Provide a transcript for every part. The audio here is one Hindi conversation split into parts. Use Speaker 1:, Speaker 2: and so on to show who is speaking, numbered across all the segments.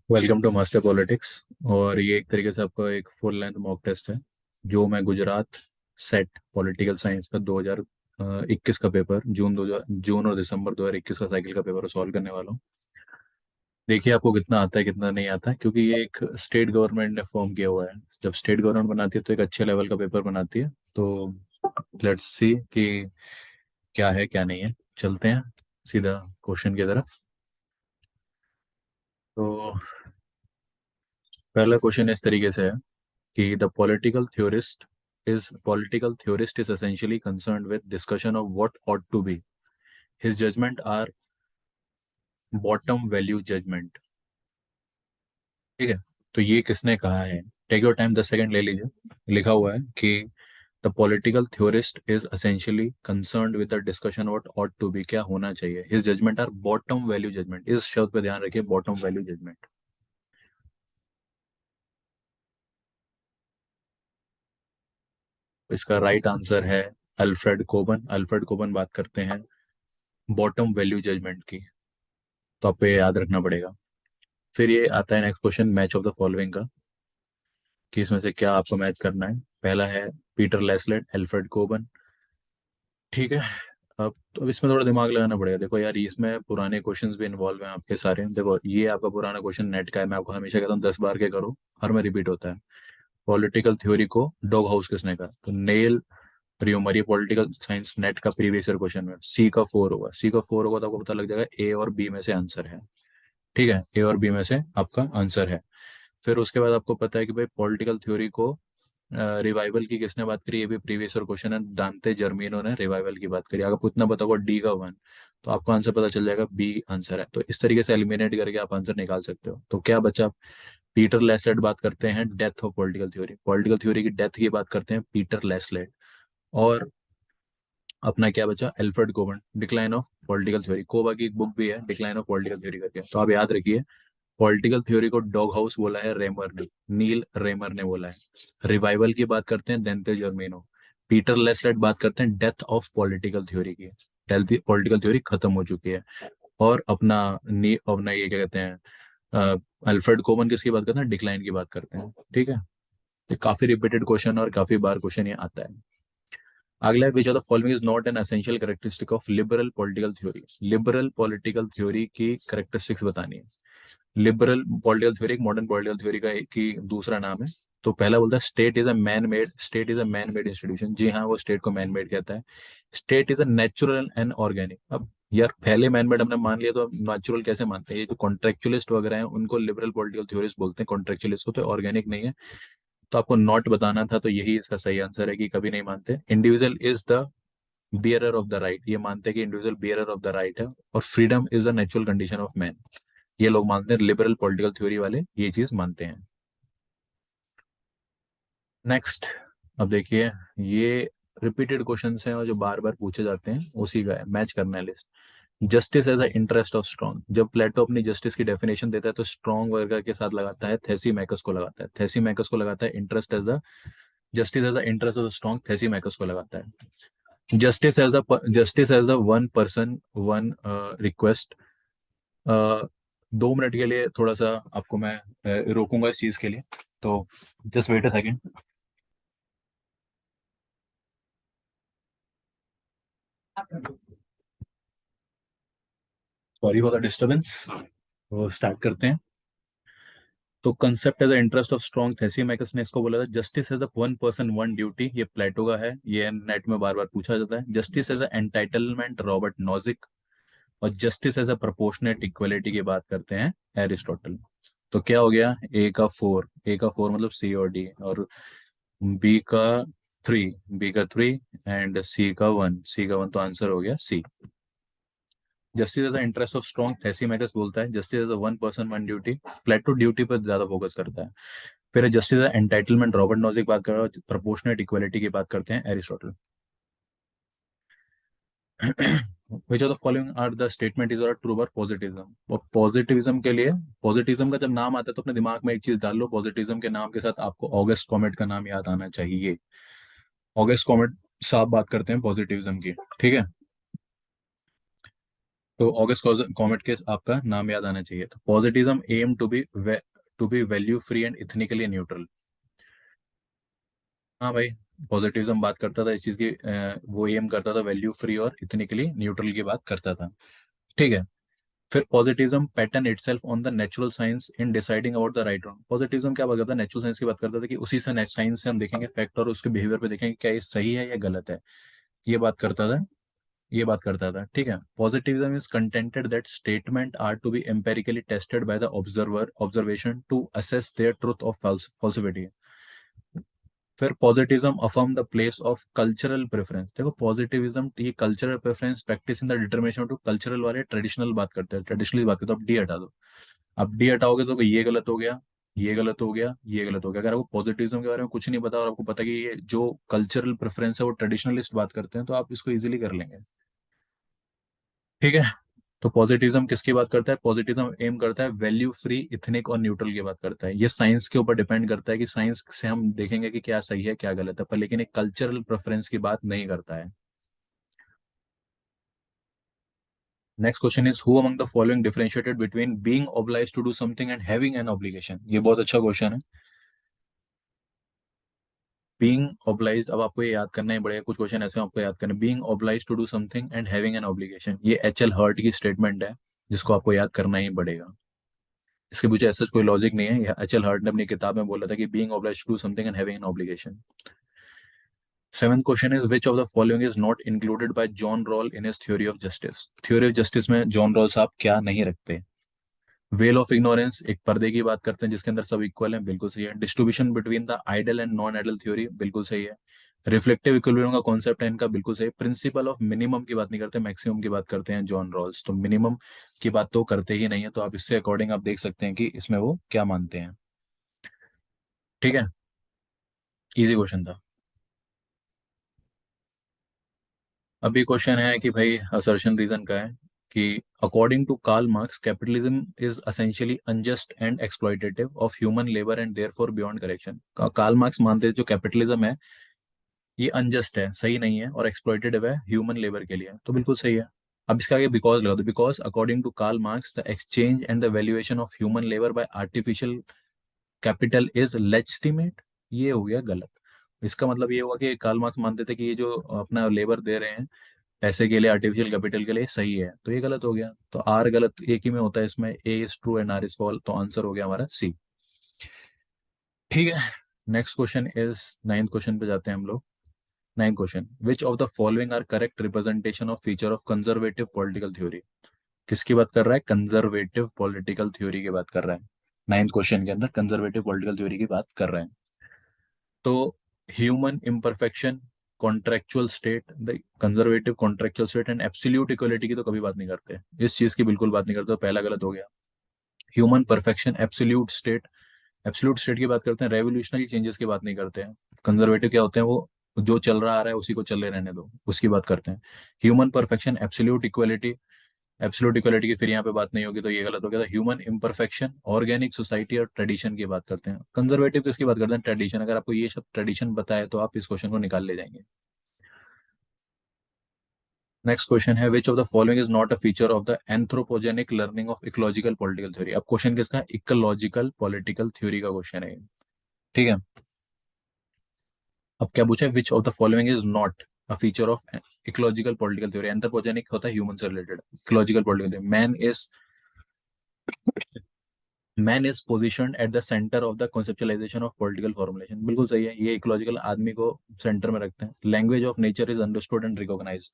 Speaker 1: Welcome to master politics. और ये एक तरीके से आपका एक फुल लेंथ मॉक टेस्ट है जो मैं गुजरात सेट पॉलिटिकल साइंस का 2021 का पेपर जून और दिसंबर 2021 का साइकिल का पेपर सॉल्व करने वाला हूँ। देखिए आपको कितना आता है कितना नहीं आता है, क्योंकि ये एक स्टेट गवर्नमेंट ने फॉर्म किया हुआ है। जब स्टेट गवर्नमेंट बनाती है तो एक अच्छे लेवल का पेपर बनाती है। तो लेट्स सी कि क्या है क्या नहीं है। चलते हैं सीधा क्वेश्चन की तरफ। तो पहला क्वेश्चन इस तरीके से है कि political theorist is essentially concerned with discussion of what ought to be. His judgment are bottom value judgment। ठीक है, तो ये किसने कहा है? टेक योर टाइम, 10 सेकंड ले लीजिए। लिखा हुआ है कि the political theorist is essentially concerned with the discussion what ought to be, क्या होना चाहिए। His judgement are bottom value judgement. इस शब्द पे ध्यान रखिए, बॉटम वैल्यू जजमेंट। इसका राइट आंसर है अल्फ्रेड कोबन। अल्फ्रेड कोबन बात करते हैं बॉटम वैल्यू जजमेंट की। तो आपको ये याद रखना पड़ेगा। फिर ये आता है next question, match of the following का, कि इसमें से क्या आपको मैच करना है। पहला है पीटर लेसलेट, एल्फ्रेड कोबन। ठीक है। अब इसमें थोड़ा दिमाग लगाना पड़ेगा। देखो यार, इसमें पुराने क्वेश्चंस भी इन्वॉल्व हैं आपके सारे। देखो ये आपका पुराना क्वेश्चन नेट का है, मैं आपको हमेशा कहता हूँ 10 बार के करो, हर में रिपीट होता है। पॉलिटिकल थ्योरी को डॉग हाउस किसने कहा? तो नेल रियोमर। ये पॉलिटिकल साइंस नेट का प्रीवियस ईयर क्वेश्चन में सी का 4 होगा। सी का 4 होगा तो आपको पता लग जाएगा ए और बी में से आंसर है। ठीक है, ए और बी में से आपका आंसर है। फिर उसके बाद आपको पता है कि भाई पॉलिटिकल थ्योरी को रिवाइवल की किसने बात करी, ये भी प्रीवियस ईयर क्वेश्चन है। दांते जर्मीनो ने रिवाइवल की बात करी। अगर उतना पता होगा डी का 1, तो आपको आंसर पता चल जाएगा बी आंसर है। तो इस तरीके से एलिमिनेट करके आप आंसर निकाल सकते हो। तो क्या बचा? पीटर लेसलेट बात करते हैं death of political theory. Political theory की डेथ की बात करते हैं पीटर लेसलेट। और अपना क्या बचा? Alfred Cobban, decline of political theory. Cobban की एक बुक भी है डिक्लाइन ऑफ पॉलिटिकल थ्योरी करके। तो आप याद रखिए, पॉलिटिकल थ्योरी को डॉग हाउस बोला है रेमर ने, नील रेमर ने बोला है। रिवाइवल की बात करते हैं देंते जर्मेनो। पीटर लेसलेट बात करते हैं डेथ ऑफ पॉलिटिकल थ्योरी की। पॉलिटिकल थ्योरी खत्म हो चुकी है। और अपना ये क्या कहते हैं, अल्फ्रेड कोबन किसकी बात करते हैं? डिक्लाइन की बात करते हैं। ठीक है, ये काफी रिपीटेड क्वेश्चन और काफी बार क्वेश्चन ये आता है। अगला है which of the following is not an essential characteristic of liberal political theory. Liberal political theory की कैरेक्टरिस्टिक्स बतानी है। लिबरल पॉलिटिकल थ्योरी एक मॉडर्न पॉलिटिकल थ्योरी का की दूसरा नाम है। तो पहला बोलता है state is a man made institution. जी हाँ, वो स्टेट को मैन मेड कहता है। State is a natural and organic. अब यार पहले मैन मेड हमने मान लिया, तो अब नेचुरल कैसे मानते हैं? ये जो कॉन्ट्रेक्चुअलिस्ट वगैरह हैं उनको लिबरल पॉलिटिकल थ्योरिस्ट बोलते हैं, कॉन्ट्रेक्चुअलिस्ट को। तो ऑर्गेनिक नहीं है। तो आपको नॉट बताना था, तो यही इसका सही आंसर है कि कभी नहीं मानते। Individual is the bearer of the right, ये मानते हैं कि individual bearer of the right है। और freedom is the natural condition of man, ये लोग मानते हैं। लिबरल पॉलिटिकल थ्योरी वाले ये चीज मानते हैं। नेक्स्ट, अब देखिए, ये रिपीटेड क्वेश्चंस हैं और जो बार बार पूछे जाते हैं उसी का है, मैच करना है list. Justice as a interest of strong. जब प्लेटो अपनी जस्टिस की डेफिनेशन देता है तो स्ट्रॉन्ग वगैरह के साथ लगाता है थेसीमैकस को लगाता है। थेसीमैकस को लगाता है interest as a justice as a interest of the strong, Thrasymachus को लगाता है। Justice as the one person one request. 2 minute के लिए थोड़ा सा आपको मैं रोकूंगा इस चीज के लिए। तो just wait a second. Sorry for the disturbance. तो स्टार्ट करते हैं। तो concept as the interest of strong, Thrasymachus ने इसको बोला था। Justice as the one person one duty, ये प्लेटो का है। ये नेट में बार बार पूछा जाता है। Justice as a entitlement, Robert Nozick. और justice as a proportionate equality की बात करते हैं एरिस्टोटल। तो क्या हो गया? ए का 4 मतलब सी और डी। और बी का 3, बी का 3 एंड सी का 1 तो आंसर हो गया C. Justice as the interest of strong, Thrasymachus बोलता है justice as a one person one duty. Plato duty पर ज्यादा फोकस करता है। फिर justice as entitlement, Robert Nozick बात कर रहा है। प्रोपोर्शनेट इक्वलिटी की बात करते हैं Aristotle. Which of the following are the statement is true about positivism. और पॉजिटिविज्म के लिए, पॉजिटिविज्म का जब नाम आता है तो अपने दिमाग में एक चीज डाल लो, पॉजिटिविज्म के नाम के साथ आपको ऑगस्ट कॉमेट का नाम याद आना चाहिए। ऑगस्ट कॉमेट साहब बात करते हैं पॉजिटिविज्म की। ठीक है, तो ऑगस्ट कॉमेट के आपका नाम याद आना चाहिए। तो positivism aim to be value free and ethnically neutral. हाँ भाई, पॉजिटिविज्म बात करता था इस चीज की, वो एम करता था वैल्यू फ्री और इथनिकली न्यूट्रल की बात करता था। ठीक है। फिर positivism pattern itself on the natural science in deciding about the right wrong. Positivism क्या बात करता है, नेचुरल साइंस की बात करता था कि उसी से साइंस से हम देखेंगे फैक्ट और उसके बिहेवियर पे देखेंगे क्या ये सही है या गलत है। ये बात करता था, ये बात करता था। ठीक है। Positivism is contented that statement are to be empirically tested by the observer observation to assess their truth of falsity. फिर positivism affirm the place of cultural preference. देखो पॉजिटिविज्म ये cultural preference practice in the determination to cultural वाले ट्रेडिशनल बात करते हैं, ट्रेडिशनली बात करते हैं। अब डी हटा दो, अब डी हटाओगे तो ये गलत हो गया, ये गलत हो गया, ये गलत हो गया। अगर आपको पॉजिटिविज्म के बारे में कुछ नहीं पता और आपको पता कि ये जो कल्चरल प्रेफरेंस है वो ट्रेडिशनलिस्ट बात करते हैं तो आप इसको इजीली कर लेंगे। ठीक है। तो पॉजिटिज्म किसकी बात करता है, पॉजिटिज्म एम करता है वैल्यू फ्री इथनिक और न्यूट्रल की बात करता है। ये साइंस के ऊपर डिपेंड करता है कि साइंस से हम देखेंगे कि क्या सही है क्या गलत है, पर लेकिन एक कल्चरल प्रेफरेंस की बात नहीं करता है। Next question is who among the following differentiated between being obliged to do something and having an obligation. ये बहुत अच्छा क्वेश्चन है। बीइंग ऑब्लाइज्ड, अब आपको ये याद करना ही पड़ेगा, कुछ क्वेश्चन ऐसे हैं आपको याद करना। Being obliged to do something and having an obligation, ये एच एल हर्ट की स्टेटमेंट है जिसको आपको याद करना ही पड़ेगा। इसके पीछे ऐसा कोई लॉजिक नहीं है, एच एल हर्ट ने अपनी किताब में बोला था कि being obliged to do something and having an obligation. Seventh question is which of the following is not included by John Rawl in his theory of justice. Theory of justice में जॉन रॉल साहब क्या नहीं रखते। वेल ऑफ इग्नोरेंस, एक पर्दे की बात करते हैं जिसके अंदर सब इक्वल है, बिल्कुल सही है। Distribution between the ideal and non ideal theory, बिल्कुल सही है। रिफ्लेक्टिव इक्विलिब्रियम का कॉन्सेप्ट है इनका, बिल्कुल सही। प्रिंसिपल ऑफ मिनिमम की बात नहीं करते, मैक्सिमम की बात करते हैं जॉन रॉल्स, तो मिनिमम की बात तो करते ही नहीं है। तो आप इससे अकॉर्डिंग आप देख सकते हैं कि इसमें वो क्या मानते हैं। ठीक है, इजी क्वेश्चन था। अभी क्वेश्चन है कि भाई असर्शन रीजन का है कि according to Karl Marx capitalism is essentially unjust and exploitative of human labour and therefore beyond correction. Karl Marx मानते हैं जो कैपिटलिज्म है ये अनजस्ट है, सही नहीं है और एक्सप्लॉइटेटिव है ह्यूमन लेबर के लिए, तो बिल्कुल सही है। अब इसका आगे बिकॉज लगा दो, because according to Karl Marx the exchange and the valuation of human labour by artificial capital is legitimate. ये हो गया गलत। इसका मतलब ये हुआ कि कार्ल मार्क्स मानते थे कि ये जो अपना लेबर दे रहे हैं पैसे के लिए आर्टिफिशियल कैपिटल के लिए सही है, तो ये गलत हो गया। तो आर गलत एक ही में होता है, इसमें A is true and R is false, तो आंसर हो गया हमारा सी। ठीक है। Next question is ninth question पे जाते हैं हम लोग। Ninth question, which of the following are correct representation of feature of conservative political theory. किसकी बात कर रहा है, कंजर्वेटिव पॉलिटिकल थ्योरी की बात कर रहा है। नाइन्थ क्वेश्चन के अंदर कंजर्वेटिव पॉलिटिकल थ्योरी की बात कर रहे हैं। तो human imperfection, contractual state, conservative contractual state and absolute equality की तो कभी बात नहीं करते, इस चीज की बिल्कुल बात नहीं करते, तो पहला गलत हो गया। Human perfection, absolute state, absolute state की बात करते हैं, रेवोल्यूशनरी चेंजेस की बात नहीं करते हैं। कंजर्वेटिव क्या होते हैं, वो जो चल रहा आ रहा है उसी को चलने रहने दो, उसकी बात करते हैं। Human perfection, absolute equality, absolute equality की फिर यहाँ पे बात नहीं होगी तो ये गलत हो गया था। ह्यूमन इम्परफेक्शन, ऑर्गेनिक सोसाइटी और ट्रेडिशन की बात करते हैं। कंजर्वेटिव किसकी बात करते हैं, ट्रेडिशन। अगर आपको ये सब ट्रेडिशन बताए तो आप इस क्वेश्चन को निकाल ले जाएंगे। नेक्स्ट क्वेश्चन है which of the following is not a feature of the anthropogenic learning of ecological political theory. अब क्वेश्चन किसका, इकोलॉजिकल पॉलिटिकल थ्योरी का क्वेश्चन है। ठीक है। अब क्या पूछा है, which of the following is not a feature of ecological political theory. Anthropogenic होता है ह्यूमन से related, ecological political theory, man is position at the centre of the conceptualisation of political formulation, बिल्कुल सही है। ये इकोलॉजिकल आदमी को सेंटर में रखते हैं। Language of nature is understood and recognise,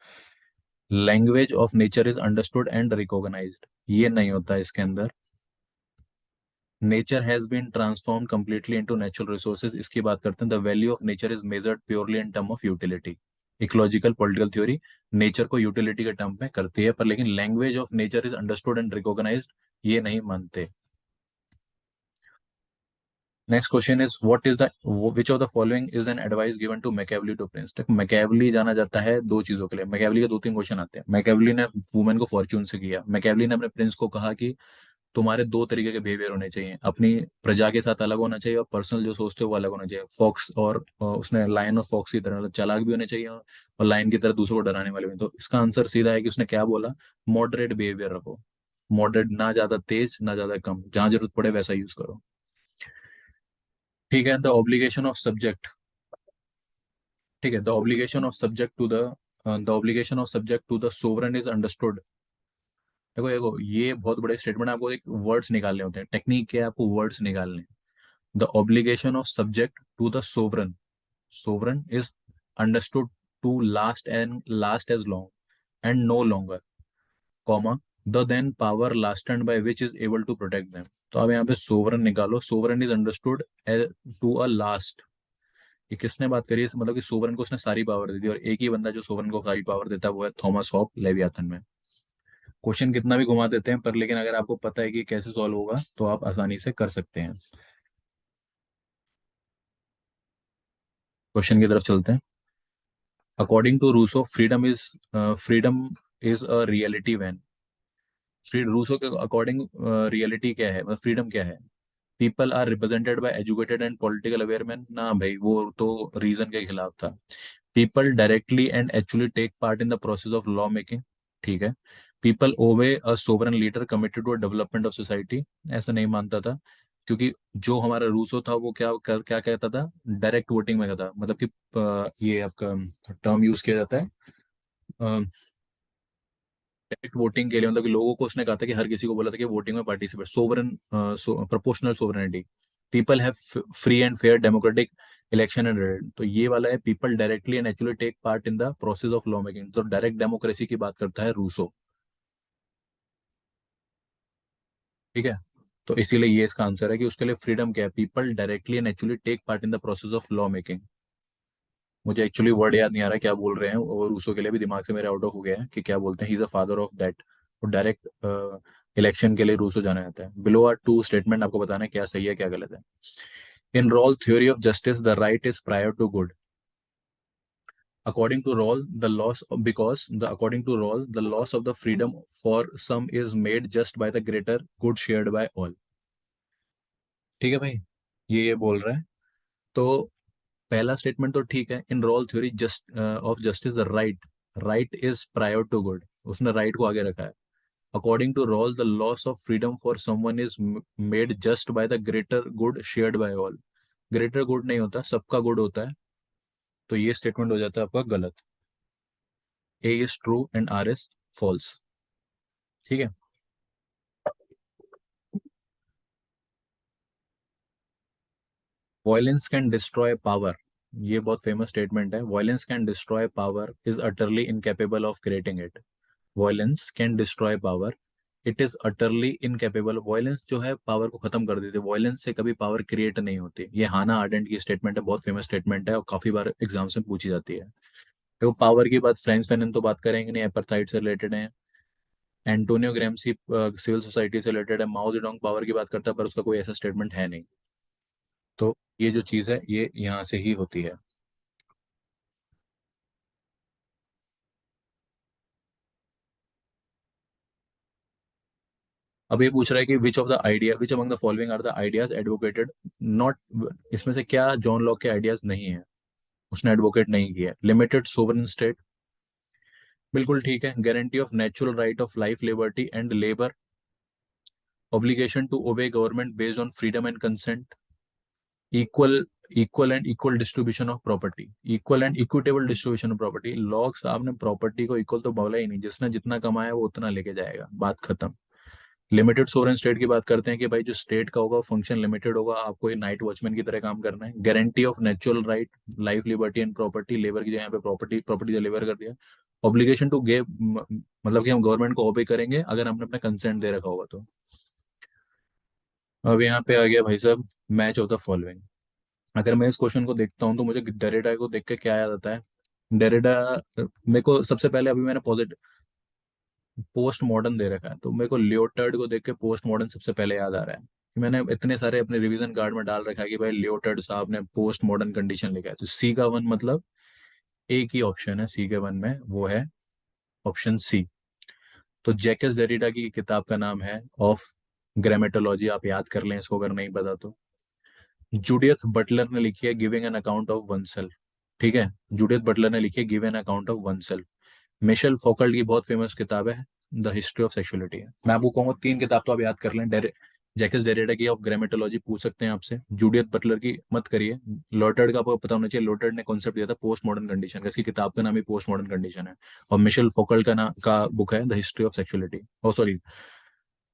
Speaker 1: language of nature is understood and recognised, ये नहीं होता इसके अंदर। Nature has been transform completely into natural resources, इसकी बात करते हैं। The value of nature is measured purely in term of utility. Ecological political theory nature को यूटिलिटी के टर्म में करती है, पर लेकिन language of nature is understood and recognised ये नहीं मानते। Next question is what is the which of the following is an advice given to Machiavelli to prince. तक मैकेवली जाना जाता है दो चीजों के लिए, मैकेवली के दो तीन क्वेश्चन आते हैं। मैकेवली ने वुमेन को फॉर्च्यून से किया, मैकेवली ने अपने प्रिंस को कहा कि तुम्हारे दो तरीके के बिहेवियर होने चाहिए, अपनी प्रजा के साथ अलग होना चाहिए और पर्सनल जो सोचते हो वो अलग होना चाहिए। फॉक्स और उसने लायन और फॉक्स की तरह मतलब चालाक भी होने चाहिए और लायन की तरह दूसरों को डराने वाले भी। तो इसका आंसर सीधा है कि उसने क्या बोला, मॉडरेट बिहेवियर रखो। मॉडरेट, ना ज्यादा तेज ना ज्यादा कम, जहां जरूरत पड़े वैसा यूज करो। ठीक है। द ऑब्लिगेशन ऑफ सब्जेक्ट, ठीक है, the obligation of subject to the obligation of subject to the sovereign is understood. देखो देखो, ये बहुत बड़े स्टेटमेंट, आपको एक वर्ड्स निकालने होते हैं, टेक्निक क्या है, आपको वर्ड्स निकालने। The obligation of subject to the sovereign, sovereign is understood to last as long and no longer, comma, the then power lasteth by which is able to protect them. तो आप यहाँ पे सोवरन निकालो, sovereign is understood to a last. ये किसने बात करी है, मतलब कि सोवरन को उसने सारी पावर दे दी, और एक ही बंदा जो सोवरन को सारी पावर देता है वो है थॉमस हॉब लेवियाथन में। क्वेश्चन कितना भी घुमा देते हैं पर, लेकिन अगर आपको पता है कि कैसे सॉल्व होगा तो आप आसानी से कर सकते हैं। क्वेश्चन की तरफ चलते हैं। According to Rousseau, freedom is a reality when, free Rousseau के अकॉर्डिंग रियलिटी क्या है, मतलब फ्रीडम क्या है? People are represented by educated and political aware man, ना भाई वो तो रीजन के खिलाफ था। People directly and actually take part in the process of law making, ठीक है। People obey a sovereign leader committed to development of society, ऐसा नहीं मानता था, क्योंकि जो हमारा रूसो था वो क्या कहता था, डायरेक्ट वोटिंग में कहता, मतलब कि ये आपका टर्म यूज किया जाता है डायरेक्ट वोटिंग के लिए, मतलब कि लोगों को उसने कहा था कि हर किसी को बोला था कि वोटिंग में participate, sovereign proportional sovereignty. People have free and fair democratic election and, तो ये वाला है people directly and actually take part in the process of law making, तो डायरेक्ट डेमोक्रेसी की बात करता है रूसो। ठीक है। तो इसीलिए ये इसका आंसर है कि उसके लिए फ्रीडम क्या है, people directly and actually take part in the process of law making. मुझे एक्चुअली वर्ड याद नहीं आ रहा क्या बोल रहे हैं, और रूसो के लिए भी दिमाग से मेरे आउट ऑफ हो गया है कि क्या बोलते हैं, he is a father of that. और डायरेक्ट इलेक्शन के लिए रूसो जाना जाता है। बिलो आर टू स्टेटमेंट, आपको बताना है क्या सही है क्या गलत है। In Rawls theory of justice the right is prior to good, according to Rawls the loss of, because the according to Rawls the loss of the freedom for some is made just by the greater good shared by all। ठीक है भाई, ये बोल रहा है। तो पहला स्टेटमेंट तो ठीक है, in Rawls theory just of justice the right, right is prior to good, उसने राइट को आगे रखा है। According to Rawls the loss of freedom for someone is made just by the greater good shared by all, greater good नहीं होता, सबका गुड होता है। तो ये स्टेटमेंट हो जाता है आपका गलत। A is true and R is false. ठीक है। वायलेंस कैन डिस्ट्रॉय पावर, ये बहुत फेमस स्टेटमेंट है। Violence can destroy power is utterly incapable of creating it. Violence can destroy power, it is utterly incapable, violence जो है पावर को खत्म कर देती है, वायलेंस से कभी पावर क्रिएट नहीं होती। ये हाना आर्डेंट की स्टेटमेंट है, बहुत फेमस स्टेटमेंट है और काफी बार एग्जाम में पूछी जाती है। तो पावर की बात फ्रेंच फैनन तो बात करेंगे नहीं, एपार्थाइड से रिलेटेड है। एंटोनियो ग्राम्सी सिविल सोसाइटी से रिलेटेड है। माओ जेडोंग पावर की बात करता है पर उसका कोई ऐसा स्टेटमेंट है नहीं। तो ये जो चीज है ये यहाँ से ही होती है। अब ये पूछ रहा है कि which among the following are the ideas advocated not, इसमें से क्या जॉन लॉक के आइडियाज नहीं है, उसने एडवोकेट नहीं किया। लिमिटेड सोवरेन स्टेट, बिल्कुल ठीक है। Guarantee of natural right of life liberty and labour, obligation to obey government based on freedom and consent, equal equal distribution of property, equal and equitable distribution of property. Locke साहब ने प्रॉपर्टी को इक्वल तो बोला ही नहीं, जिसने जितना कमाया वो उतना लेके जाएगा, बात खत्म। लिमिटेड सोवरेन स्टेट की बात करते हैं कि भाई जो स्टेट का होगा फंक्शन लिमिटेड होगा, आपको ये नाइट वॉचमैन की तरह काम करना है। Guarantee of natural right life liberty and property, labour की जगह पे प्रॉपर्टी, प्रॉपर्टी का लेबर कर दिया। ऑब्लिगेशन टू गिव, मतलब कि हम गवर्नमेंट को ओबे करेंगे अगर हमने अपना कंसेंट दे रखा होगा तो। अब यहाँ पे आ गया भाई साहब, मैच ऑफ द फॉलोइंग। अगर मैं इस क्वेश्चन को देखता हूँ तो मुझे डेरिडा को देख के क्या याद आता है, डेरिडा, मेरे को सबसे पहले, अभी मैंने पोस्ट मॉडर्न दे रखा है तो मेरे को लियोटर्ड को देख के पोस्ट मॉडर्न सबसे पहले याद आ रहा है। कि मैंने इतने सारे अपने रिवीजन कार्ड में डाल रखा है कि भाई लियोटर्ड साहब ने पोस्ट मॉडर्न कंडीशन लिखा है, तो सी का वन मतलब एक ही ऑप्शन है सी के वन में, वो है ऑप्शन सी। तो जैकस डेरिडा की किताब का नाम है ऑफ ग्रामेटोलॉजी आप याद कर लें इसको अगर नहीं पता तो। जूडियथ बटलर ने लिखी है giving an account of oneself. ठीक है, जूडियथ बटलर ने लिखी है give an account of oneself. Michel Foucault की बहुत फेमस किताब है द हिस्ट्री ऑफ सेक्सुअलिटी। मैं आपको कहूंगा तीन किताब तो आप याद कर लें। जैकस डेरिडा की ऑफ ग्रामेटोलॉजी पूछ सकते हैं आपसे, जूडियथ बटलर की मत करिए। लॉर्टर्ड का आपको पता होना चाहिए, लॉर्टर्ड ने कॉन्सेप्ट दिया था पोस्ट मॉडर्न कंडीशन का, इसकी किताब का नाम ही पोस्ट मॉडर्न कंडीशन है। और मिशेल फोकल्ट का नाम का बुक है the history of sexuality. Oh sorry,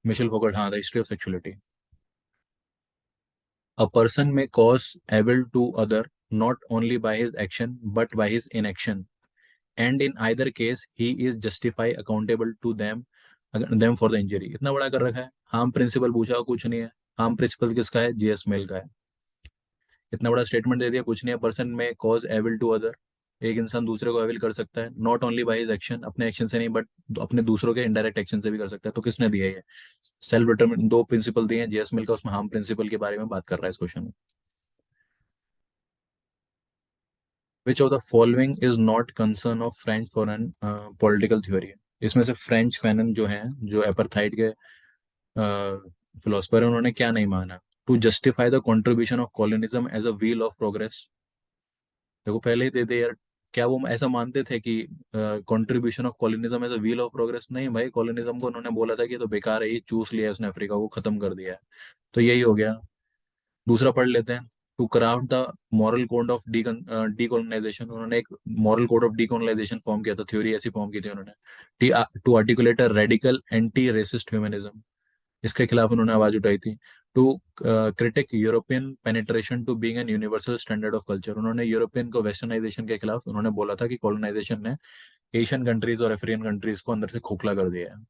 Speaker 1: Michel Foucault, हाँ, the history of sexuality. A person may cause evil to other not only by his action but by his inaction, and in either case he is justified accountable to them for the injury। इतना बड़ा कर रखा है। हार्म प्रिंसिपल पूछा, कुछ नहीं है। हार्म प्रिंसिपल किसका है? जीएस मिल का है। इतना बड़ा स्टेटमेंट दे दिया, कुछ नहीं है। पर्सन में कॉज एविल टू अदर, एक इंसान दूसरे को एविल कर सकता है not only by his action, अपने एक्शन से नहीं बट अपने दूसरों के इनडायरेक्ट एक्शन से भी कर सकता है। तो किसने दिया ये? सेल्फ डिटरमिन, दो प्रिंसिपल दिए हैं जीएस मिल का, उसमें हार्म प्रिंसिपल के बारे में बात कर रहा है इस क्वेश्चन में। विच of the following is not concern of French foreign political theory. इसमें से फ्रेंच फैनन जो हैं, जो एपरथाइड के फिलोसफर हैं, उन्होंने क्या नहीं माना? To justify the contribution of colonialism as a wheel of progress. देखो पहले ही दे दे यार। क्या वो ऐसा मानते थे कि contribution of colonialism as a wheel of progress? नहीं भाई, कॉलोनिज्म को उन्होंने बोला था कि ये तो बेकार है, ये चूस लिया है उसने अफ्रीका को, खत्म कर दिया है। तो यही हो गया। दूसरा पढ़ लेते हैं। To craft the moral code of decolonization, उन्होंने एक moral code of decolonization form किया था, थ्योरी ऐसी फॉर्म की थी उन्होंने। To articulate a radical anti racist humanism, इसके खिलाफ उन्होंने आवाज उठाई थी। To critique European penetration to being an universal standard of culture, उन्होंने यूरोपियन को वेस्टर्नाइजेशन के खिलाफ उन्होंने बोला था कि कॉलोनाइजेशन ने एशियन कंट्रीज और अफ्रीकन कंट्रीज को अंदर से खोखला कर दिया है।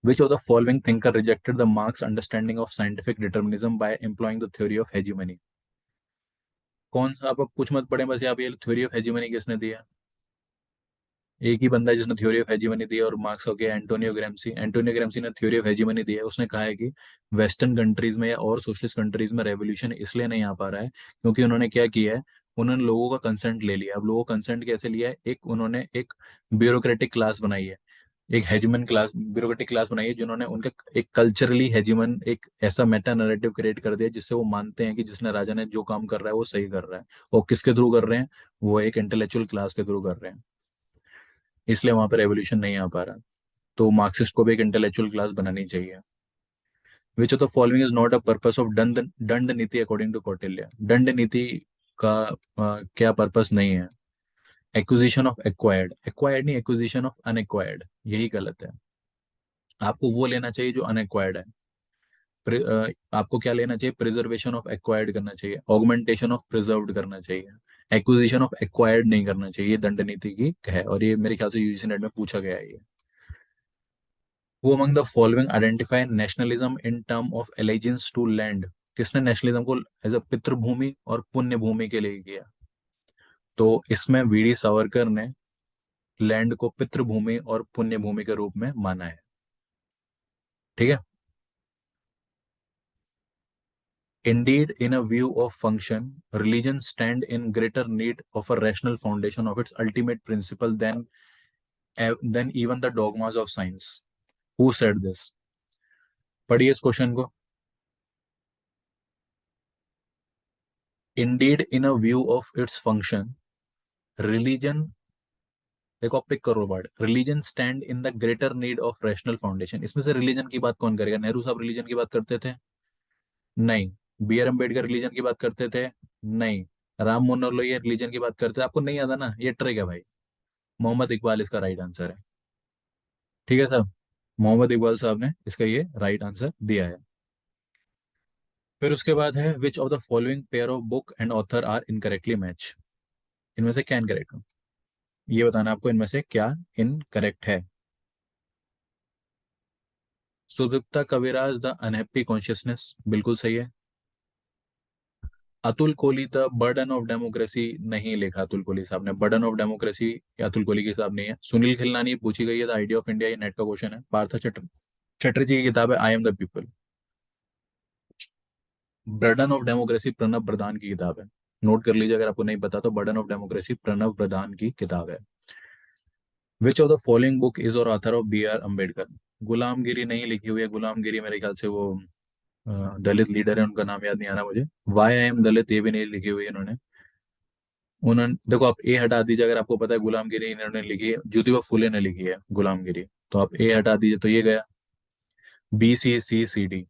Speaker 1: Which of the following thinker rejected the Marx understanding of scientific determinism by employing the theory of hegemony? कौन सा? आप कुछ मत पढ़े बस, आप ये थ्योरी ऑफ हेजिमनी किसने दिया? एक ही बंदा है जिसने थ्योरी ऑफ हेजिमनी दी, और मार्क्स हो गया एंटोनियो ग्राम्सी। एंटोनियो ग्राम्सी ने थ्योरी ऑफ हेजिमनी दी है। उसने कहा है कि वेस्टर्न कंट्रीज में या और सोशलिस्ट कंट्रीज में रेवोल्यूशन इसलिए नहीं आ पा रहा है क्योंकि उन्होंने क्या किया है, उन्होंने लोगों का कंसेंट ले लिया। अब लोगों का कंसेंट कैसे लिया है? एक उन्होंने एक ब्यूरोक्रेटिक क्लास बनाई है, एक हेजिमन क्लास, ब्यूरोक्रेटिक क्लास बनाई है, जिन्होंने उनका एक कल्चरली हेजिमन, एक ऐसा मेटा नैरेटिव क्रिएट कर दिया जिससे वो मानते हैं कि जिसने राजा ने जो काम कर रहा है वो सही कर रहा है। और किसके थ्रू कर रहे हैं? वो एक इंटेलेक्चुअल क्लास के थ्रू कर रहे हैं। इसलिए वहां पर रेवोल्यूशन नहीं आ पा रहा। तो मार्क्सिस्ट को भी एक इंटेलेक्चुअल क्लास बनानी चाहिए। विच of the following is not a purpose of दंड दंड नीति अकॉर्डिंग टू कौटिल्य। दंड नीति का क्या पर्पस नहीं है? एक्विजिशन ऑफ एक्वायर्ड, एक्वायर्ड नहीं, एक्विजिशन ऑफ अनएक्वायर्ड, यही गलत है। आपको वो लेना चाहिए जो अनएक्वायर्ड है। आपको क्या लेना चाहिए? प्रिजर्वेशन ऑफ एक्वायर्ड करना चाहिए, ऑगमेंटेशन ऑफ प्रिजर्व्ड करना चाहिए, एक्विजिशन ऑफ एक्वायर्ड नहीं करना चाहिए। ये दंड नीति की है, और ये मेरे ख्याल से यूजीसी नेट में पूछा गया है ये। Who among the following identify nationalism in term of allegiance to land? किसने नेशनलिज्म को एज अ पितृभूमि और पुण्य भूमि के लिए किया? तो इसमें वीडी सावरकर ने लैंड को पितृभूमि और पुण्य भूमि के रूप में माना है। ठीक है। Indeed, in a view of function, religion stand in greater need of a rational foundation of its ultimate principle than even the dogmas of science. Who said this? पढ़िए इस क्वेश्चन को। Indeed, in a view of its function, religion, देखो आप पिक करो word, religion stand in the greater need of rational foundation. इसमें से रिलीजन की बात कौन करेगा? नेहरू साहब रिलीजन की बात करते थे? नहीं। बी आर अम्बेडकर रिलीजन की बात करते थे? नहीं। राम मनोहर लोहिया रिलीजन की बात करते थे? आपको नहीं आता ना, ये ट्रिक है भाई। मोहम्मद इकबाल इसका राइट आंसर है। ठीक है साहब, मोहम्मद इकबाल साहब ने इसका ये राइट आंसर दिया है। फिर उसके बाद है which of the following pair of book and author are incorrectly match. इनमें से क्या इनकरेक्ट? ये बताना आपको इनमें से क्या इनकरेक्ट है। Sudipta Kaviraj the unhappy consciousness, बिल्कुल सही है। Atul Kohli the burden of democracy नहीं लिखा अतुल कोहली साहब ने। Burden of democracy Atul Kohli की किताब नहीं है। सुनील खिलनानी पूछी गई है, द आइडिया ऑफ इंडिया, ये नेट का क्वेश्चन है। पार्थ चटर्जी की किताब है I am the people. Burden of democracy Pranab Pradhan की किताब है। नोट कर लीजिए अगर आपको नहीं पता तो, burden of democracy Pranab Pradhan की किताब है। Which of the following book is और author of B R Ambedkar? Gulamgiri नहीं लिखी हुई है, गुलामगिरी मेरे ख्याल से वो दलित लीडर है, उनका नाम याद नहीं आ रहा मुझे। वाई आई एम दलित ये भी नहीं लिखी हुई है इन्होंने। उन्होंने देखो, आप ए हटा दीजिए, अगर आपको पता है गुलामगिरी इन्होंने लिखी है, ज्योतिबा फुले ने लिखी है गुलामगिरी, तो आप ए हटा दीजिए तो ये गया। बी सी सी सी डी।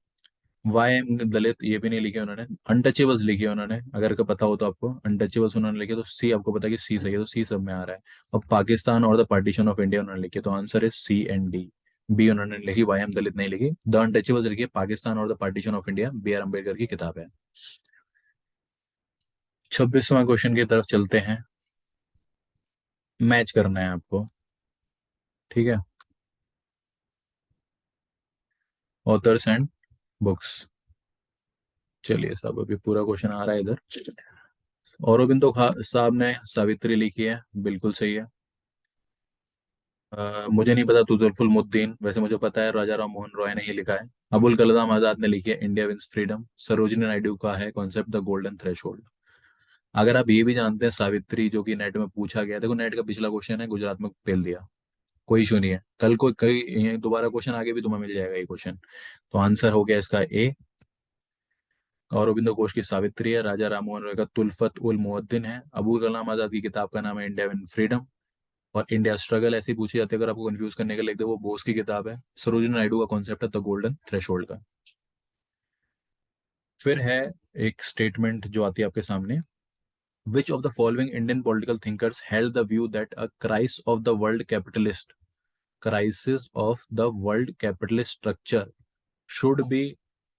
Speaker 1: वाई एम दलित ये भी नहीं लिखे उन्होंने। अनटचेबल्स लिखी है उन्होंने, अगर को पता हो तो आपको, अनटचेबल्स उन्होंने लिखे, तो सी आपको पता है कि सी सही है, तो सी सब में आ रहा है। और पाकिस्तान और द पार्टीशन ऑफ इंडिया उन्होंने लिखे, तो आंसर है सी एंड डी। बी उन्होंने लिखी, वाई एम दलित नहीं लिखी। द अनटचेबल्स लिखी है, पाकिस्तान और the partition of India, B R Ambedkar की किताब है। 26वां क्वेश्चन की तरफ चलते हैं। मैच करना है आपको, ठीक है। Authors and books. चलिए साहब, अभी पूरा क्वेश्चन आ रहा है इधर। औरोबिंदो साहब ने सावित्री लिखी है, बिल्कुल सही है। मुझे नहीं पता तुजुल्फुल मुद्दीन, वैसे मुझे पता है राजा राम मोहन रॉय ने ही लिखा है। अबुल कलाम आजाद ने लिखी है India wins freedom. Sarojini Naidu का है कॉन्सेप्ट द गोल्डन थ्रेशोल्ड। अगर आप ये भी जानते हैं सावित्री, जो कि नेट में पूछा गया, देखो नेट का पिछला क्वेश्चन है, गुजरात में पेल दिया, कोई इशू नहीं है, कल को कई ये दोबारा क्वेश्चन आगे भी तुम्हें मिल जाएगा ये क्वेश्चन। तो आंसर हो गया इसका ए। औरोबिंदो घोष की सावित्री है, राजा राममोहन रॉय का तुल्फत उल मुअद्दिन है, अबुल कलाम आजाद की किताब का नाम है इंडिया विन फ्रीडम, और इंडिया स्ट्रगल ऐसी पूछी जाती है, अगर आपको कंफ्यूज करने के लिए, लिख दो वो बोस की किताब है। सरोजिनी नायडू का कॉन्सेप्ट है द गोल्डन थ्रेशोल्ड का। फिर है एक स्टेटमेंट जो आती है आपके सामने। विच of the following Indian political thinkers held the view that a crisis of the world capitalist, crisis of the world capitalist structure should be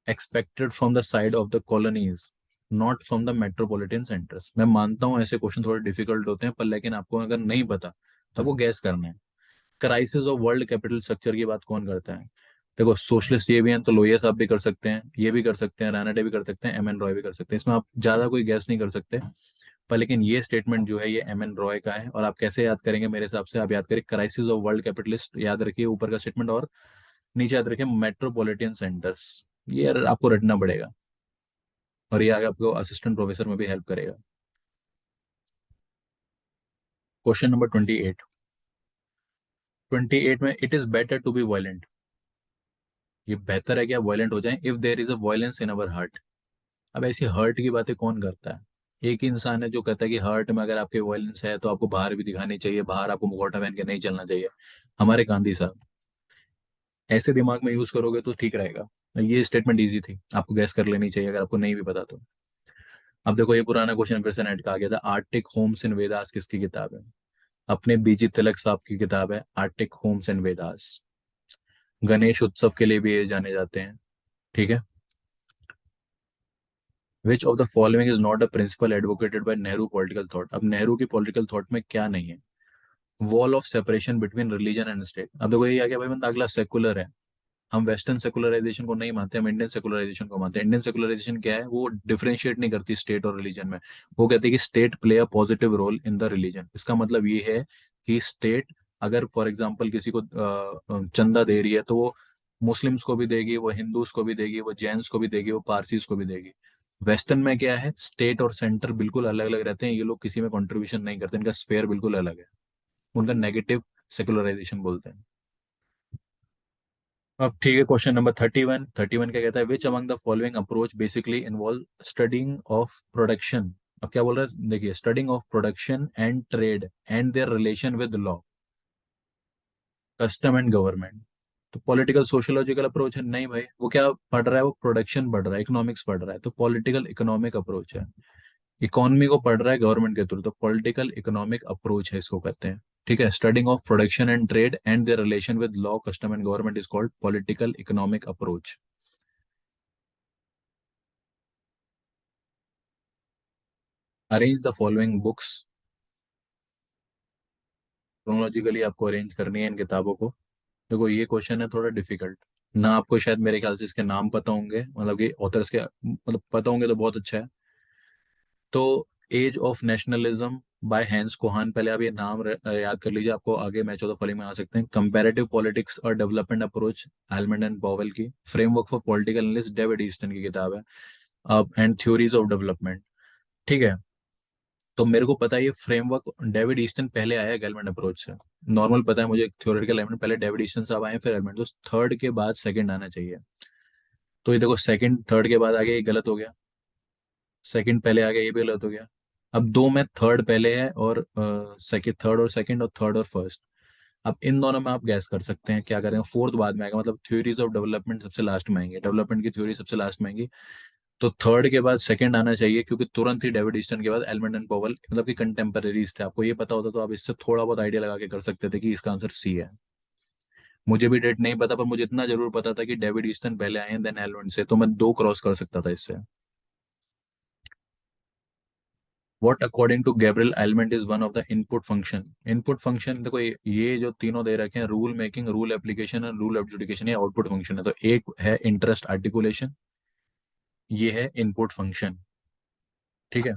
Speaker 1: expected from the side of the colonies, not from the metropolitan centers? मैं मानता हूँ ऐसे क्वेश्चन थोड़े डिफिकल्ट होते हैं, पर लेकिन आपको अगर नहीं पता तो आपको गैस करना है। Crisis of world capital structure की बात कौन करता है? देखो सोशलिस्ट ये भी हैं, तो लोहिया साहब भी कर सकते हैं, ये भी कर सकते हैं, रानाडे भी कर सकते हैं, एम एन रॉय भी कर सकते हैं, इसमें आप ज्यादा कोई गैस नहीं कर सकते। पर लेकिन ये स्टेटमेंट जो है ये एम एन रॉय का है, और आप कैसे याद करेंगे मेरे हिसाब से, आप याद करें क्राइसिस ऑफ वर्ल्ड कैपिटलिस्ट याद रखिए ऊपर का स्टेटमेंट, और नीचे याद रखिए मेट्रोपॉलिटन सेंटर्स। ये आपको रटना पड़ेगा, और ये आगे आपको असिस्टेंट प्रोफेसर में भी हेल्प करेगा। Question number 28। 28 में, it is better to be violent, ये बेहतर है कि आप वायलेंट हो जाएं, if there is a violence in our heart. अब ऐसी हर्ट की बातें कौन करता है? एक ही इंसान है जो कहता है कि हर्ट में अगर आपके वायलेंस है तो आपको बाहर भी दिखानी चाहिए, बाहर आपको मुखौटा पहन के नहीं चलना चाहिए। हमारे गांधी साहब। ऐसे दिमाग में यूज करोगे तो ठीक रहेगा। ये स्टेटमेंट इजी थी, आपको गैस कर लेनी चाहिए अगर आपको नहीं भी पता तो। अब देखो ये पुराना क्वेश्चन फिर से नेट का आ गया था। आर्टिक होम्स इन वेदास किसकी किताब है? अपने बीजी तिलक साहब की किताब है Arctic homes and Vedas. Ganesh उत्सव के लिए भी ये जाने जाते हैं, ठीक है। Which of the following is not a principle advocated by Nehru political thought? अब नेहरू की पॉलिटिकल थॉट में क्या नहीं है? Wall of separation between religion and state. अब देखो ये आ गया भाई, बंदा अगला सेकुलर है। हम वेस्टर्न सेकुलराइजेशन को नहीं मानते, हम इंडियन सेकुलराइजेशन को मानते हैं। इंडियन सेकुलराइजेशन क्या है, वो डिफरेंशिएट नहीं करती स्टेट और रिलीजन में। वो कहती है कि state play a positive role in the religion. इसका मतलब ये है कि स्टेट अगर फॉर एग्जांपल किसी को चंदा दे रही है, तो वो मुस्लिम्स को भी देगी, वो हिंदूज को भी देगी, वो जैन्स को भी देगी, वो पारसीज को भी देगी। वेस्टर्न में क्या है, स्टेट और सेंटर बिल्कुल अलग अलग रहते हैं, ये लोग किसी में कंट्रीब्यूशन नहीं करते, इनका स्फेयर बिल्कुल अलग है। उनका नेगेटिव सेकुलराइजेशन बोलते हैं। अब ठीक है, क्वेश्चन नंबर 31। 31 क्या कहता है? विच among the following approach basically involve studying of production? अब क्या बोल रहा है देखिए, studying of production and trade and there relation with law, custom and government. तो पॉलिटिकल सोशियोलॉजिकल अप्रोच है? नहीं भाई, वो क्या पढ़ रहा है, वो प्रोडक्शन पढ़ रहा है, इकोनॉमिक्स पढ़ रहा है, तो पॉलिटिकल इकोनॉमिक अप्रोच है। इकोनॉमी को पढ़ रहा है गवर्नमेंट के थ्रू, तो पॉलिटिकल इकोनॉमिक अप्रोच है इसको कहते हैं। ठीक है, studying of production and trade and there relation with law, custom and government is called political economic approach. Arrange the following books. Chronologically आपको अरेंज करनी है इन किताबों को। देखो ये क्वेश्चन है थोड़ा डिफिकल्ट, ना आपको शायद मेरे ख्याल से इसके नाम पता होंगे, मतलब कि ऑथर्स के मतलब पता होंगे तो बहुत अच्छा है। तो age of nationalism by Hans Kohn, पहले आप ये नाम याद कर लीजिए, आपको आगे मैच ऑफ द फॉलोइंग में आ सकते हैं। कंपैरेटिव पॉलिटिक्स और development approach, Almond and Powell की। Framework for political analyst, David Easton की किताब है। अब एंड थ्योरीज ऑफ डेवलपमेंट, ठीक है। तो मेरे को पता है ये फ्रेमवर्क डेविड ईस्टन पहले आया गैलमैन अप्रोच से। नॉर्मल पता है मुझे थ्योरेटिकल एलिमेंट पहले डेविड ईस्टन साहब आए फिर एलिमेंट, तो थर्ड के बाद सेकंड आना चाहिए। तो ये देखो सेकंड थर्ड के बाद आ गया, ये गलत हो गया। सेकंड पहले आ गया, ये भी गलत हो गया। अब दो में थर्ड पहले है और सेकंड, थर्ड और सेकंड, और थर्ड और फर्स्ट। अब इन दोनों में आप गैस कर सकते हैं क्या करेंगे, फोर्थ बाद में आएगा, मतलब थ्योरीज ऑफ डेवलपमेंट सबसे लास्ट में आएंगे, डेवलपमेंट की थ्योरी सबसे लास्ट में आएंगी। तो थर्ड के बाद सेकंड आना चाहिए, क्योंकि तुरंत ही डेविड ईस्टन के बाद एल्मंड एंड पॉवेल मतलब कि कंटेम्पररीज थे। आपको ये पता होता तो आप इससे थोड़ा बहुत आइडिया लगा के कर सकते थे कि इसका आंसर सी है। मुझे भी डेट नहीं पता, पर मुझे इतना जरूर पता था कि डेविड ईस्टन पहले आए हैं देन एल्मंड से, तो मैं दो क्रॉस कर सकता था इससे। What according to Gabriel element is one of the input function? Input function देखो ये जो तीनों दे रखे हैं, रूल मेकिंग, रूल एप्लीकेशन और रूल एडजुडिकेशन, ये आउटपुट फंक्शन है। तो एक है इंटरेस्ट आर्टिकुलेशन, ये है इनपुट फंक्शन। ठीक है,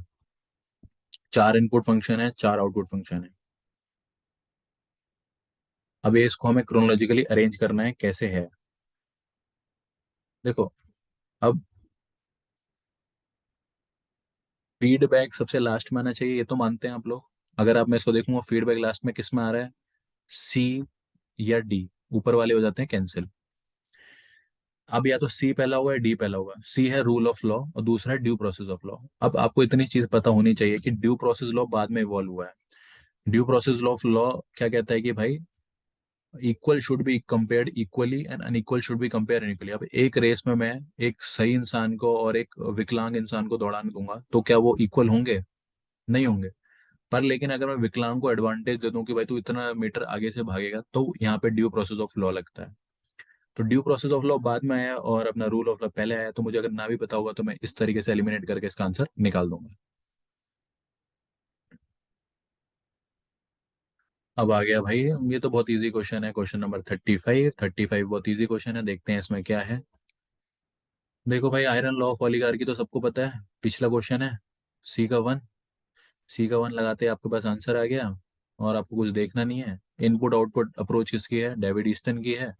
Speaker 1: चार इनपुट फंक्शन है, चार आउटपुट फंक्शन है। अब ये इसको हमें क्रोनोलॉजिकली अरेंज करना है, कैसे है देखो। अब फीडबैक सबसे लास्ट में आना चाहिए, ये तो मानते हैं आप लोग। अगर आप मैं इसको देखूंगा फीडबैक लास्ट में किस में आ रहा है, सी या डी, ऊपर वाले हो जाते हैं कैंसिल। अब या तो सी पहला होगा या डी पहला होगा। सी है रूल ऑफ लॉ और दूसरा है ड्यू प्रोसेस ऑफ लॉ। अब आपको इतनी चीज पता होनी चाहिए कि ड्यू प्रोसेस लॉ बाद में इवॉल्व हुआ है। Due process law of law क्या कहता है कि भाई equal should be compared equally and unequal should be compare equally. अब एक रेस में मैं एक सही इंसान को और एक विकलांग इंसान को दौड़ाने दूंगा, तो क्या वो इक्वल होंगे? नहीं होंगे। पर लेकिन अगर मैं विकलांग को एडवांटेज दे दूं कि भाई तू इतना मीटर आगे से भागेगा, तो यहाँ पे ड्यू प्रोसेस ऑफ लॉ लगता है। तो ड्यू प्रोसेस ऑफ लॉ बाद में आया और अपना रूल ऑफ लॉ पहले आया, तो मुझे अगर ना भी पता होगा तो मैं इस तरीके से एलिमिनेट करके इसका आंसर निकाल दूंगा। अब आ गया भाई, ये तो बहुत इजी क्वेश्चन है, क्वेश्चन नंबर 35। 35 बहुत इजी क्वेश्चन है, देखते हैं इसमें क्या है। देखो भाई, आयरन लॉ ऑफ ऑलिगार्की तो सबको पता है, पिछला क्वेश्चन है। सी का वन, सी का वन लगाते आपके पास आंसर आ गया, और आपको कुछ देखना नहीं है। इनपुट आउटपुट अप्रोच किसकी है? डेविड ईस्टन की है।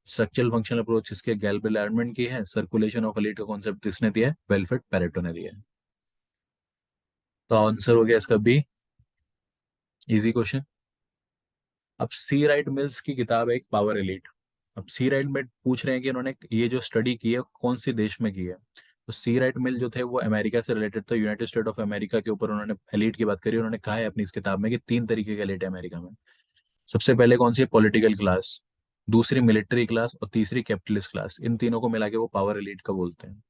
Speaker 1: स्ट्रक्चरल फंक्शनल अप्रोच किसकी है? गैल्बेल एडमंड की है। सर्कुलेशन ऑफ एलिट का कॉन्सेप्ट किसने दिया है? वेलफेड पैरेटो ने दिया है। तो आंसर हो गया इसका बी, इजी क्वेश्चन। अब सी राइट मिल्स की किताब है एक, पावर एलिट। अब सी राइट में पूछ रहे हैं कि इन्होंने ये जो स्टडी की है कौन से देश में की है। तो सी राइट मिल जो थे वो अमेरिका से रिलेटेड था, यूनाइटेड स्टेट ऑफ अमेरिका के ऊपर उन्होंने एलीट की बात करी। उन्होंने कहा है अपनी इस किताब में कि तीन तरीके के एलीट है अमेरिका में। सबसे पहले कौन सी? पॉलिटिकल क्लास, दूसरी मिलिट्री क्लास, और तीसरी कैपिटलिस्ट क्लास। इन तीनों को मिला के वो पावर एलीट का बोलते हैं।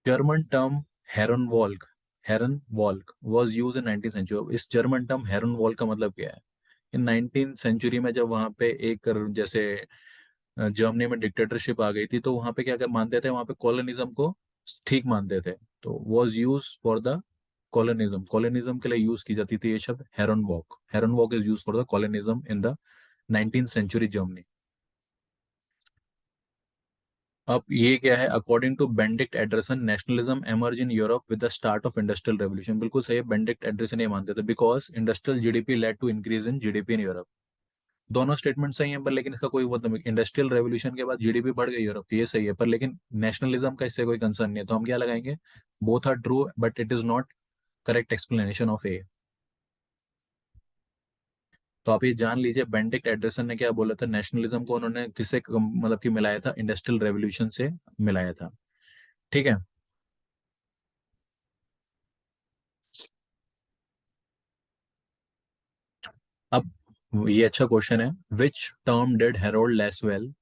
Speaker 1: German term herrenvolk, herrenvolk was use in 19th century. इस जर्मन टर्म हेरन वॉल्क का मतलब क्या है? इन 19th सेंचुरी में जब वहां पे एक जैसे जर्मनी में डिक्टेटरशिप आ गई थी, तो वहां पे क्या कर मानते थे, वहां पे कॉलोनिज्म को ठीक मानते थे। तो was use for the colonialism, colonialism के लिए यूज की जाती थी ये शब्द Herrenvolk. Herrenvolk is use for the colonialism in the 19th century Germany. अब ये क्या है? According to Benedict Anderson, nationalism emerge in Europe with the start of industrial revolution. बिल्कुल सही है, बेंडिक्ट एंडरसन ये मानते थे, because industrial GDP led to increase in GDP in Europe. दोनों स्टेटमेंट सही है, पर लेकिन इसका कोई मतलब नहीं। इंडस्ट्रियल रेवोल्यूशन के बाद जीडीपी बढ़ गई यूरोप की, ये सही है, पर लेकिन नेशनलिज्म का इससे कोई कंसर्न नहीं है, तो हम क्या लगाएंगे? Both are true but it is not correct explanation of A. तो आप ये जान लीजिए बेंडिक्ट एंडरसन ने क्या बोला था, नेशनलिज्म को उन्होंने किससे मतलब कि मिलाया था? इंडस्ट्रियल रेवोल्यूशन से मिलाया था। ठीक है। अब ये अच्छा क्वेश्चन है, which term did Harold Lasswell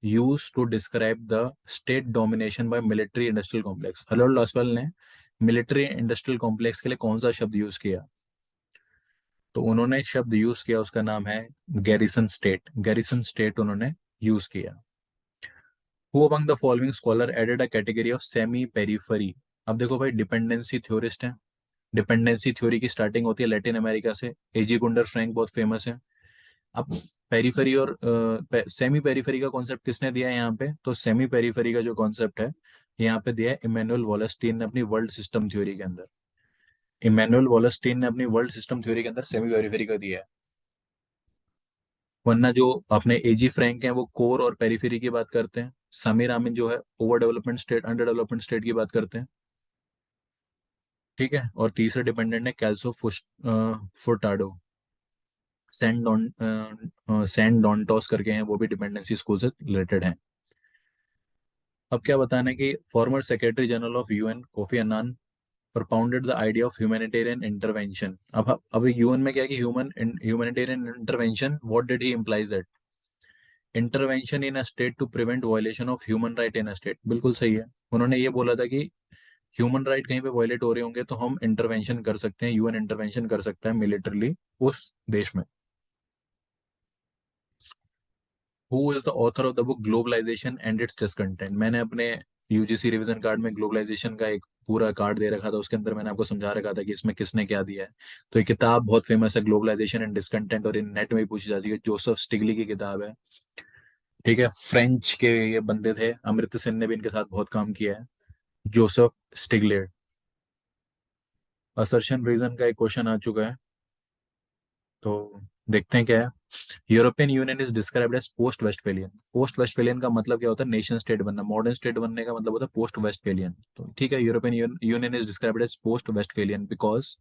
Speaker 1: use to describe the state domination by military industrial complex? Harold Lasswell ने मिलिट्री इंडस्ट्रियल कॉम्प्लेक्स के लिए कौन सा शब्द यूज किया? तो उन्होंने शब्द यूज किया, उसका नाम है गैरिसन स्टेट। गैरिसन स्टेट उन्होंने यूज किया। Who among the following scholar added a category of semi periphery? अब देखो भाई, डिपेंडेंसी थ्योरिस्ट हैं। डिपेंडेंसी थ्योरी की स्टार्टिंग होती है लैटिन अमेरिका से। एजी गुंडर फ्रैंक बहुत फेमस है। अब पेरिफेरी और सेमी पेरिफेरी का कॉन्सेप्ट किसने दिया है यहाँ पे? तो सेमी पेरिफेरी का जो कॉन्सेप्ट है यहाँ पे दिया है इमैनुअल वॉलस्टीन ने अपनी वर्ल्ड सिस्टम थ्योरी के अंदर। इमैनुअल वॉलस्टीन ने अपनी वर्ल्ड सिस्टम थ्योरी के अंदर सेमी पेरिफेरी का दिया है। वरना जो अपने एजी फ्रैंक हैं वो कोर और पेरिफेरी की बात करते हैं। समीर आमिन जो है over development state, under development state की बात करते हैं। ठीक है, और तीसरे डिपेंडेंट है कैल्सो फुर्टाडो, सैन डॉन्टोस करके हैं, वो भी डिपेंडेंसी स्कूल से रिलेटेड हैं। अब क्या बताना है कि former secretary general of UN Kofi Annan propounded the idea of humanitarian intervention. अब यूएन में क्या है कि humanitarian intervention, what did he implies that intervention in a state to prevent violation of human right in a state, बिल्कुल सही है। उन्होंने ये बोला था कि ह्यूमन राइट कहीं पे वायलेट हो रहे होंगे तो हम इंटरवेंशन कर सकते हैं, यूएन इंटरवेंशन कर सकता है मिलिटरली उस देश में। Who is the author of the book globalization and its discontent? मैंने अपने यूजीसी रिवीजन कार्ड में ग्लोबलाइजेशन का एक पूरा कार्ड दे रखा था, उसके अंदर मैंने आपको समझा रखा था कि इसमें किसने क्या दिया है। तो ये किताब बहुत फेमस है, ग्लोबलाइजेशन एंड डिसकंटेंट, और इन नेट में भी पूछी जाती है, जोसेफ स्टिगली की किताब है। ठीक है, फ्रेंच के ये बंदे थे, अमृत सेन ने भी इनके साथ बहुत काम किया है, जोसेफ स्टिगलेर। असर्शन रीजन का एक क्वेश्चन आ चुका है, तो देखते हैं क्या है। European Union is described as post Westphalian. Post Westphalian का मतलब क्या होता है? नेशन स्टेट बनना। मॉडर्न स्टेट बनने का मतलब होता है पोस्ट वेस्टफेलियन। तो ठीक है, European Union is described as post Westphalian because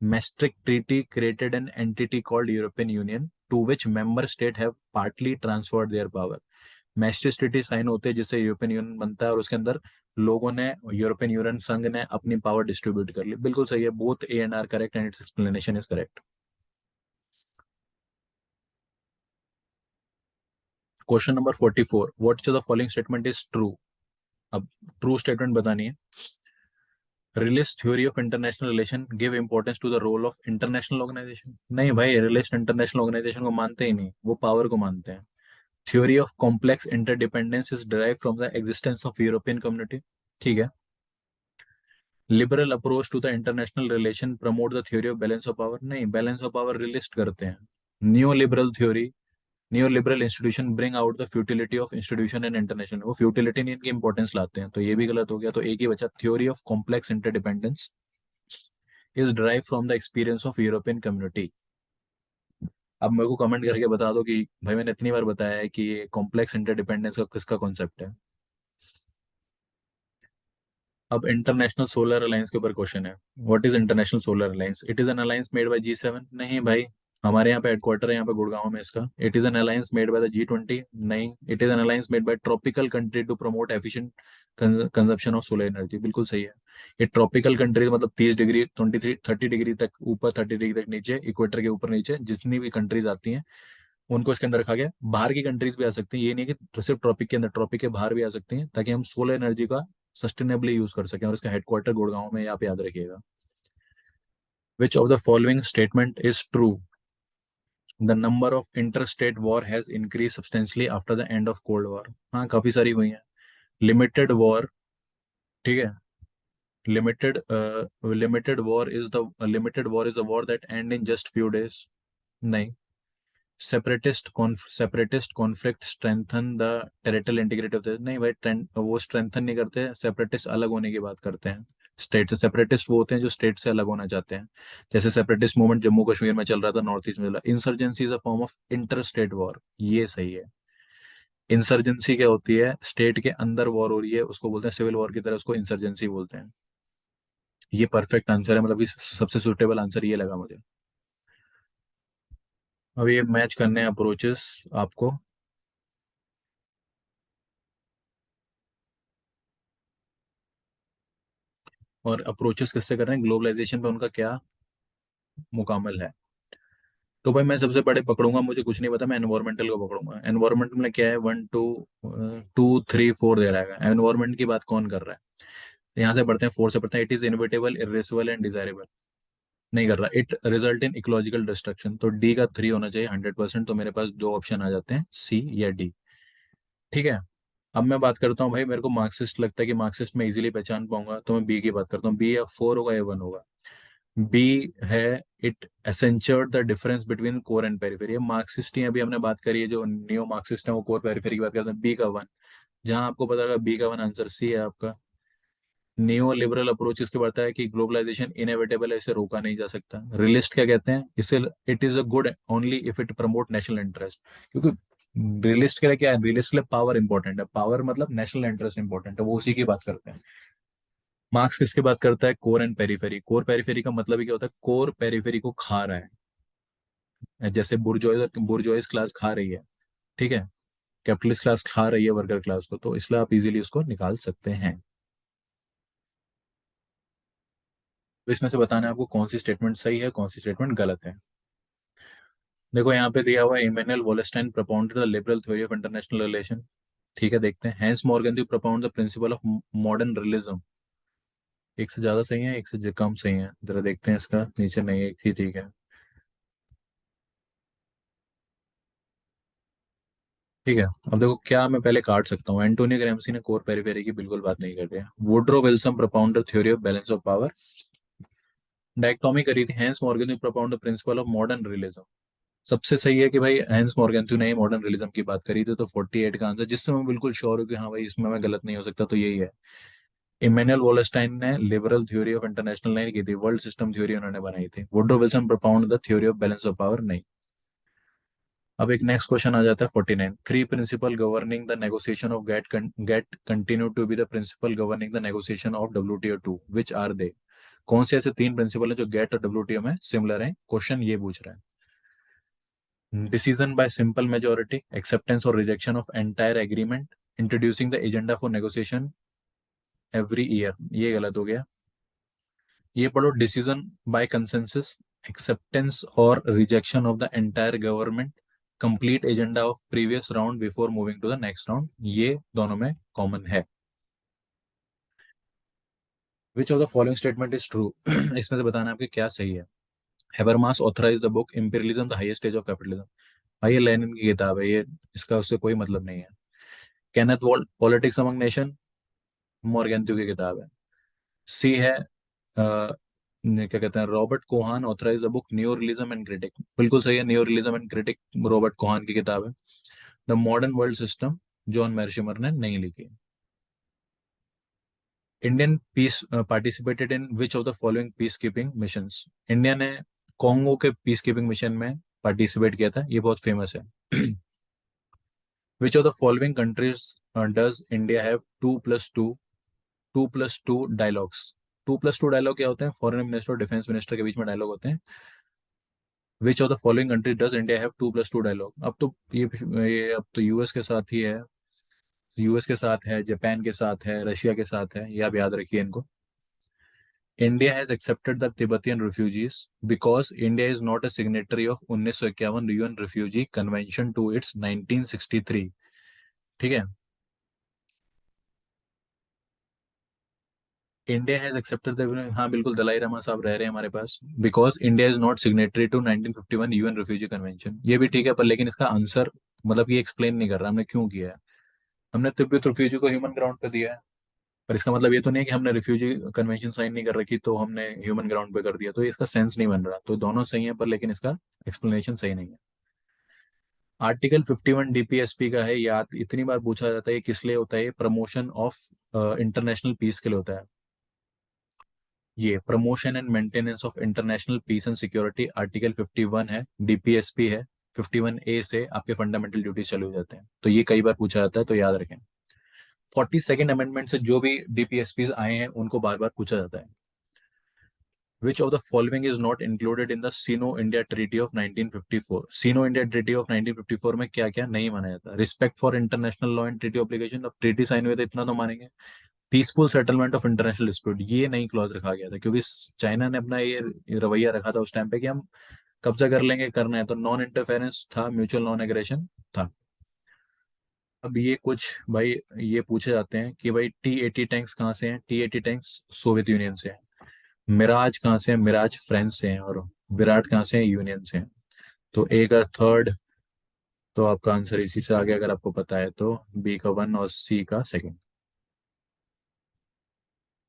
Speaker 1: Maastricht Treaty created an entity called European Union to which member state have partly transferred their power. Maastricht treaty sign होते हैं जिससे यूरोपियन यूनियन बनता है, और उसके अंदर लोगों ने, यूरोपियन यूनियन संघ ने अपनी पावर डिस्ट्रीब्यूट कर ली। बिल्कुल सही है, both A and R correct and its explanation is correct. Question number 44, what is the following statement is true? अब ट्रू स्टेटमेंट बतानी है। Realist theory of international relation give importance to the role of international organisation. नहीं भाई, रिलीज इंटरनेशनल ऑर्गेनाइजेशन को मानते ही नहीं, वो पावर को मानते हैं। Theory of complex interdependence is derive from the existence of European community. ठीक है। Liberal approach to the international relation promote the theory of balance of power. नहीं, बैलेंस ऑफ पावर रिलिस्ट करते हैं। New liberal theory, new liberal institution bring out the futility of institution and international. वो फ्यूटिलिटी नहीं, इनकी इंपॉर्टेंस लाते हैं, तो ये भी गलत हो गया, तो एक ही बचा। Theory of complex interdependence is drive from the experience of European community. अब मेरे को कमेंट करके बता दो कि भाई मैंने इतनी बार बताया है कि ये कॉम्प्लेक्स इंटरडिपेंडेंस का किसका कॉन्सेप्ट है। अब इंटरनेशनल सोलर अलायंस के ऊपर क्वेश्चन है। What is international solar alliance? It is an alliance made by G seven. नहीं भाई, हमारे यहाँ पे हेडक्वार्टर है यहाँ पे गुड़गांव में इसका। It is an alliance made by the जी20। नहीं, it is an alliance made by tropical country to promote efficient consumption of solar energy. बिल्कुल सही है। ये ट्रॉपिकल कंट्रीज मतलब 30 डिग्री, 23 30 डिग्री तक ऊपर, 30 डिग्री तक नीचे, इक्वेटर के ऊपर नीचे जितनी भी कंट्रीज आती हैं उनको इसके अंदर रखा गया। बाहर की कंट्रीज भी आ सकती हैं, ये नहीं कि सिर्फ ट्रॉपिक के अंदर, ट्रॉपिक के बाहर भी आ सकती हैं, ताकि हम सोलर एनर्जी का सस्टेनेबली यूज कर सकें। और इसका हेडक्वार्टर गुड़गांव में, आप याद रखिएगा। Which of the following statement is true? The number of inter state war has increase substantially after the end of cold war. हाँ, काफी सारी हुई हैं। लिमिटेड वॉर, ठीक है, limited war is the war that end in just few days. नहीं। Separatist conflict strengthen the territorial integrity of the, नहीं भाई, वो स्ट्रेंथन नहीं करते, सेपरेटिस्ट अलग होने की बात करते हैं स्टेट से। सेपरेटिस्ट वो होते हैं जो स्टेट से अलग होना चाहते हैं। जैसे सेपरेटिस्ट मूवमेंट जम्मू कश्मीर में चल रहा था, नॉर्थ ईस्ट में चला। Insurgency is a form of inter state war, ये सही है। इंसर्जेंसी क्या होती है? स्टेट के अंदर वॉर हो रही है, उसको बोलते हैं सिविल वॉर की तरह, उसको इंसर्जेंसी बोलते हैं। ये परफेक्ट आंसर है, मतलब कि सबसे सुटेबल आंसर ये लगा मुझे। अब ये मैच करने हैं अप्रोचेस आपको। और अप्रोचेस किससे कर रहे हैं? ग्लोबलाइजेशन पे उनका क्या मुकामल है। तो भाई मैं सबसे बड़े पकड़ूंगा, मुझे कुछ नहीं पता, मैं एनवायरमेंटल को पकड़ूंगा। एनवायरमेंट में क्या है? 1 2 2 3 4 दे रहा है। एनवायरमेंट की बात कौन कर रहा है? यहाँ से पढ़ते हैं, 4 से पढ़ते हैं। It is inevitable, irreversible and desirable. नहीं कर रहा। It result in ecological destruction, तो डी का 3 होना चाहिए 100%। तो मेरे पास दो ऑप्शन आ जाते हैं, सी या डी। ठीक है। अब मैं बात करता हूँ भाई, मेरे को मार्क्सिस्ट लगता है कि मार्क्सिस्ट में इजीली पहचान पाऊंगा, तो मैं बी की बात करता हूँ। बी या 4 होगा या 1 होगा? बी है, इट एसेंचर्ड the difference between core and periphery. Marxist ही अभी हमने बात करी है, जो नियो मार्क्सिस्ट है वो कोर पेरिफेरी की बात करते हैं। बी का 1, जहां आपको पता होगा बी का 1 आंसर सी है आपका। नियो लिबरल अप्रोच इसके बढ़ता है कि ग्लोबलाइजेशन इनएविटेबल है, इसे रोका नहीं जा सकता। रियलिस्ट क्या कहते हैं इसे? It is a good only if it promote national interest. क्योंकि रियलिस्ट के लिए क्या है? रियलिस्ट के लिए पावर इंपॉर्टेंट है, पावर मतलब नेशनल इंटरेस्ट इंपॉर्टेंट है, वो उसी की बात करते हैं। मार्क्स किसकी बात करता है? Core and periphery. Core periphery का मतलब ही क्या होता है? कोर पेरिफेरी को खा रहा है, जैसे बुर्जोइस बुर्जोइस क्लास खा रही है, ठीक है, कैपिटलिस्ट क्लास खा रही है वर्कर क्लास को, तो इसलिए आप इजीली उसको निकाल सकते हैं। तो इसमें से बताना है आपको कौन सी स्टेटमेंट सही है, कौन सी स्टेटमेंट गलत है। देखो यहाँ पे दिया हुआ है, Immanuel Wallerstein propounded the liberal theory of international relation. ठीक है, देखते हैं। Hans Morgenthau propound the principle of modern realism. एक से ज्यादा सही है, एक से कम सही है, जरा देखते हैं इसका। नीचे नहीं, एक ही ठीक है। ठीक है, अब देखो क्या मैं पहले काट सकता हूँ। एंटोनियो ग्राम्सी ने कोर पेरिफेरी की बिल्कुल बात नहीं कर रही है। Woodrow Wilson propounded theory of balance of power, dichotomy करी थी। Hans Morgenthau propounded the principle of modern realism. सबसे सही है कि भाई हैंस मॉर्गेंथ्यू ने मॉडर्न रियलिज्म की बात करी थी, तो 48 का आंसर, जिससे मैं बिल्कुल श्योर हूँ कि हाँ भाई इसमें मैं गलत नहीं हो सकता, तो यही है। इमैनुअल वॉलेस्टाइन ने लिबरल थ्योरी ऑफ इंटरनेशनल नहीं की थी, वर्ल्ड सिस्टम थ्योरी उन्होंने बनाई थी। Woodrow Wilson propound the theory of balance of power, नहीं। अब एक नेक्स्ट क्वेश्चन आ जाता है 49। Three principle governing the negotiation of GATT continue to be the principle governing the negotiation of WTO too, which are they? कौन से ऐसे तीन प्रिंसिपल हैं जो गेट और WTO में सिमिलर हैं? क्वेश्चन ये पूछ रहा है। Decision by simple majority, acceptance और rejection of entire agreement, introducing the agenda for negotiation every year. ये गलत हो गया। ये पढ़ो, डिसीजन बाय कंसेंसस, एक्सेप्टेंस और rejection of the entire government, complete agenda of previous round before moving to the next round. ये दोनों में कॉमन है। Which of the following statement is true? इसमें से बताना है आपके क्या सही है। Habermas authorise the book imperialism the highest stage of capitalism. भाई ये लेनिन की किताब है, ये इसका उससे कोई मतलब नहीं है। Kenneth Waltz politics among nation, Morgenthau की किताब है। सी है क्या कहते हैं, Robert Keohane authorise the book new realism and critic. बिल्कुल सही है, new realism and critic Robert Keohane की किताब है। The modern world system John Mearsheimer ने नहीं लिखी। Indian peace participated in which of the following peace keeping missions. India ने कॉन्गो के पीस कीपिंग मिशन में पार्टिसिपेट किया था, ये बहुत फेमस है। Which of the following countries does India have 2+2 dialogues? 2+2 dialogue क्या होते हैं? फॉरेन मिनिस्टर और डिफेंस मिनिस्टर के बीच में डायलॉग होते हैं। Which of the following country does India have 2+2 dialogue? अब तो ये अब तो यूएस के साथ ही है। यूएस के साथ है, जापान के साथ है, रशिया के साथ है, ये आप याद रखिए इनको। India has accepted the Tibetan refugees because India is not a signatory of 1951 UN refugee convention to its 1963। ठीक है, इंडिया हैज एक्सेप्टेड द, हाँ बिल्कुल, दलाई लामा साहब रह रहे हैं हमारे पास। Because India is not signatory to 1951 UN refugee convention, ये भी ठीक है, पर लेकिन इसका आंसर मतलब ये एक्सप्लेन नहीं कर रहा हमने क्यों किया है। हमने तिब्बत रिफ्यूजी को ह्यूमन ग्राउंड पे दिया है, पर इसका मतलब ये तो नहीं कि हमने रिफ्यूजी कन्वेंशन साइन नहीं कर रखी तो हमने ह्यूमन ग्राउंड पे कर दिया, तो इसका सेंस नहीं बन रहा। तो दोनों सही है, पर लेकिन इसका एक्सप्लेनेशन सही नहीं है। आर्टिकल 51 डीपीएसपी का है, याद इतनी बार पूछा जाता है, किस लिए होता है? प्रमोशन ऑफ इंटरनेशनल पीस के लिए होता है। ये promotion and maintenance of international peace and security article 51 है, डीपीएसपी है। 51A से आपके फंडामेंटल ड्यूटीज चालू हो जाते हैं, तो ये कई बार पूछा जाता है, तो याद रखें। 42nd अमेंडमेंट से जो भी डीपीएसपी आए हैं उनको बार बार पूछा जाता है। Which of the following is not included in the Sino India treaty of 1954? Sino India treaty of 1954 में क्या क्या नहीं माना जाता? Respect for international law and treaty obligation, अब ट्रीटी साइन हुए तो इतना तो मानेंगे। Peaceful settlement of international dispute, ये नई क्लॉज रखा गया था, क्योंकि चाइना ने अपना ये रवैया रखा था उस टाइम पे कि हम कब्जा कर लेंगे, करना है तो नॉन इंटरफेरेंस था, म्यूचुअल नॉन एग्रेशन था। अब ये कुछ भाई ये पूछे जाते हैं कि भाई T-80 टैंक्स कहाँ से हैं? T-80 टैंक्स सोवियत यूनियन से हैं। मिराज कहाँ से है? मिराज फ्रांस से हैं। और विराट कहाँ से है? यूनियन से हैं। तो ए का थर्ड, तो आपका आंसर इसी से आ गया, अगर आपको पता है तो। बी का वन और सी का second.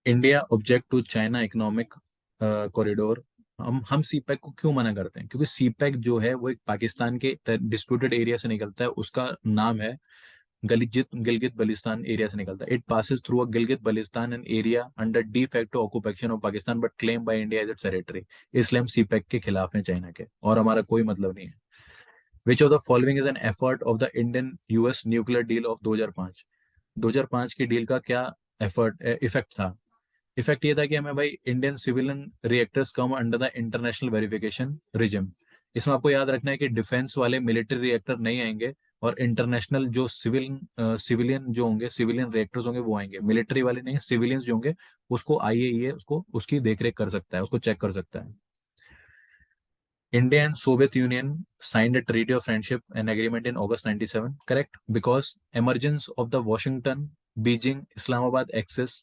Speaker 1: India object to China economic corridor. हम सीपैक को क्यों मना करते हैं? क्योंकि सीपैक जो है वो एक पाकिस्तान के डिस्प्यूटेड एरिया से निकलता है, उसका नाम है गिलगित गिलगित बलिस्तान एरिया से निकलता है। It passes through a Gilgit Baltistan an area under de facto occupation of Pakistan but claim by India as its territory. इसलिए हम सीपैक के खिलाफ हैं चाइना के, और हमारा कोई मतलब नहीं है। Which of the following is an effort of the Indian US nuclear deal of 2005? 2005 की डील का क्या एफर्ट इफेक्ट था? इफेक्ट ये था कि हमें भाई Indian civilian reactors come under the international verification regime. इसमें आपको याद रखना है कि डिफेंस वाले मिलिट्री रिएक्टर नहीं आएंगे, और इंटरनेशनल जो सिविलियन जो होंगे, सिविलियन रिएक्टर्स होंगे वो आएंगे, मिलिट्री वाले नहीं, सिविलियंस जो होंगे उसको आईएईए उसको उसकी देखरेख कर सकता है, उसको चेक कर सकता है। India and Soviet Union signed a treaty of friendship and agreement in August 97, correct? Because emergence of the Washington, Beijing, Islamabad axis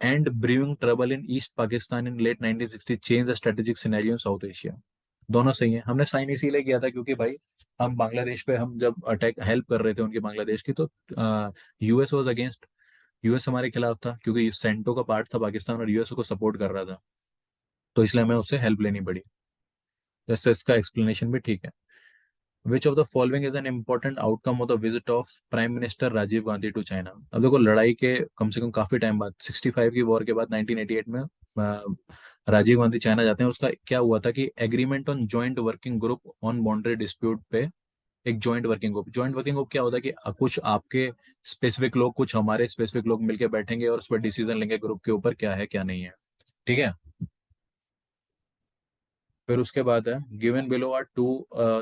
Speaker 1: and brewing trouble in East Pakistan in late 1960 changed the strategic scenario in South Asia. दोनों सही है। हमने साइन इसीलिए किया था क्योंकि भाई हम बांग्लादेश पे हम जब अटैक हेल्प कर रहे थे उनकी बांग्लादेश की, तो यूएस वाज अगेंस्ट, यूएस हमारे खिलाफ था क्योंकि सेंटो का पार्ट था पाकिस्तान और यूएस को सपोर्ट कर रहा था, तो इसलिए हमें उससे हेल्प लेनी पड़ी। जैसे इसका एक्सप्लेनेशन भी ठीक है। Which of the following is an important outcome of the visit of prime minister Rajiv Gandhi to China. अब देखो लड़ाई के कम से कम काफी टाइम बाद, 65 की वॉर के बाद 1988 में राजीव गांधी चाइना जाते हैं। उसका क्या हुआ था कि agreement on joint working group on boundary dispute पे, एक जॉइंट वर्किंग ग्रुप क्या होता है कि कुछ आपके स्पेसिफिक लोग कुछ हमारे स्पेसिफिक लोग मिलकर बैठेंगे और उस पर डिसीजन लेंगे ग्रुप के ऊपर क्या है क्या नहीं है। ठीक है। फिर उसके बाद है given below are two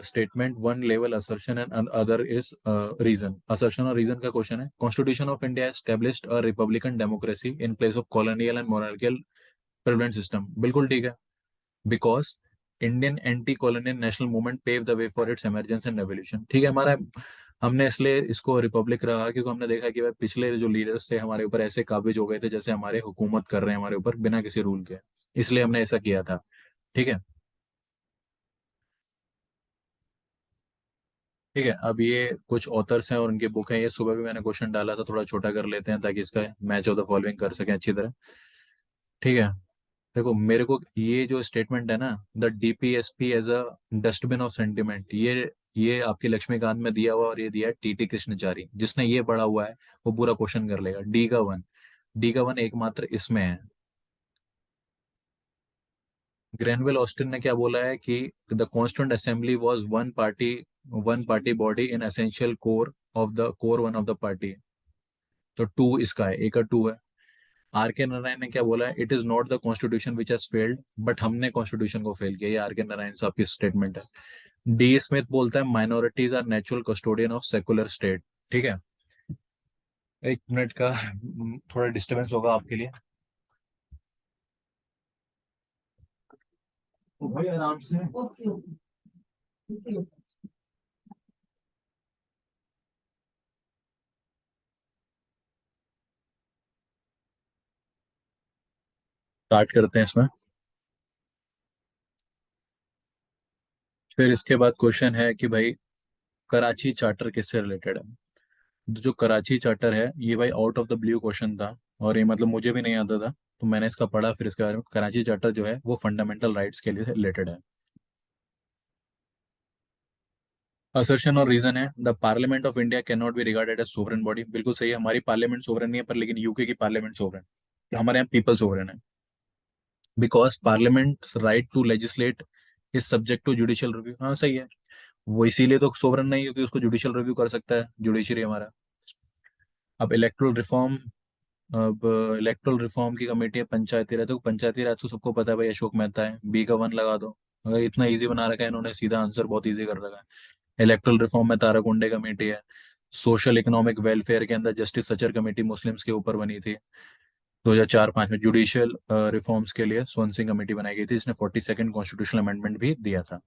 Speaker 1: statement, one level assertion and other is reason. Assertion और रीजन का क्वेश्चन है। Constitution of India established a republican democracy in place of colonial and monarchial president system. बिल्कुल ठीक है। Because Indian anti colonial national movement pave the way for its emergence and revolution. ठीक है हमारा, हमने इसलिए इसको रिपब्लिक रहा क्योंकि हमने देखा कि भाई पिछले जो लीडर्स थे हमारे ऊपर ऐसे काबिज हो गए थे जैसे हमारे हुकूमत कर रहे हैं हमारे ऊपर बिना किसी रूल के, इसलिए हमने ऐसा किया था। ठीक है। ठीक है, अब ये कुछ ऑथर्स हैं और उनकी बुक है, ये सुबह भी मैंने क्वेश्चन डाला था, थोड़ा छोटा कर लेते हैं ताकि इसका मैच ऑफ द फॉलोइंग कर सकें अच्छी तरह। ठीक है। देखो मेरे को ये जो स्टेटमेंट है ना, the DPSP as a dustbin of sentiment, ये आपकी लक्ष्मीकांत में दिया हुआ और ये दिया है टीटी कृष्णचारी, जिसने ये पढ़ा हुआ है वो पूरा क्वेश्चन कर लेगा। डी का वन एकमात्र इसमें है। ग्रेनवेल ऑस्टिन ने क्या बोला है कि the constituent assembly was one party body in essential core one of the party. तो टू इसका है, ए का टू है। आर के नारायण ने क्या बोला है, it is not the constitution which has failed, but हमने कॉन्स्टिट्यूशन को फेल किया। ये आर के नारायण साहब की स्टेटमेंट है। डी स्मिथ बोलता है minorities are natural custodian of secular state. ठीक है। एक मिनट का थोड़ा डिस्टरबेंस होगा आपके लिए, तो भाई आराम से। स्टार्ट करते हैं इसमें। फिर इसके बाद क्वेश्चन है कि भाई कराची चार्टर किससे रिलेटेड है। तो जो कराची चार्टर है ये भाई out of the blue question था, और ये मतलब मुझे भी नहीं आता था, तो मैंने इसका पढ़ा फिर इसके बारे में। कराची चार्टर जो है वो फंडामेंटल राइट्स के लिए रिलेटेड है। असर्शन और रीजन है the parliament of India can not be regarded as sovereign body. बिल्कुल सही है, हमारी पार्लियामेंट सोवरेन नहीं है, पर लेकिन यूके की पार्लियामेंट सोवरेन, हमारे यहाँ पीपल सोवरेन है। Because parliament right to legislate is subject to judicial review. हाँ सही है, वो इसीलिए तो सोवरेन नहीं है क्योंकि उसको जुडिशियल रिव्यू कर सकता है जुडिशरी हमारा। अब इलेक्ट्रल रिफॉर्म, अब इलेक्ट्रल रिफॉर्म की कमेटी है पंचायती राज। तो पंचायती राज तो सबको पता है भाई, अशोक मेहता है, बी का वन लगा दो। अगर इतना इजी बना रखा है इन्होंने, सीधा आंसर बहुत इजी कर रखा है। इलेक्ट्रल रिफॉर्म में ताराकुंडे कमेटी है। सोशल इकोनॉमिक वेलफेयर के अंदर जस्टिस सचर कमेटी मुस्लिम्स के ऊपर बनी थी 2004-5 में। जुडिशियल रिफॉर्म्स के लिए स्वर्ण सिंह कमेटी बनाई गई थी जिसने 42nd कॉन्स्टिट्यूशनल अमेंडमेंट भी दिया था।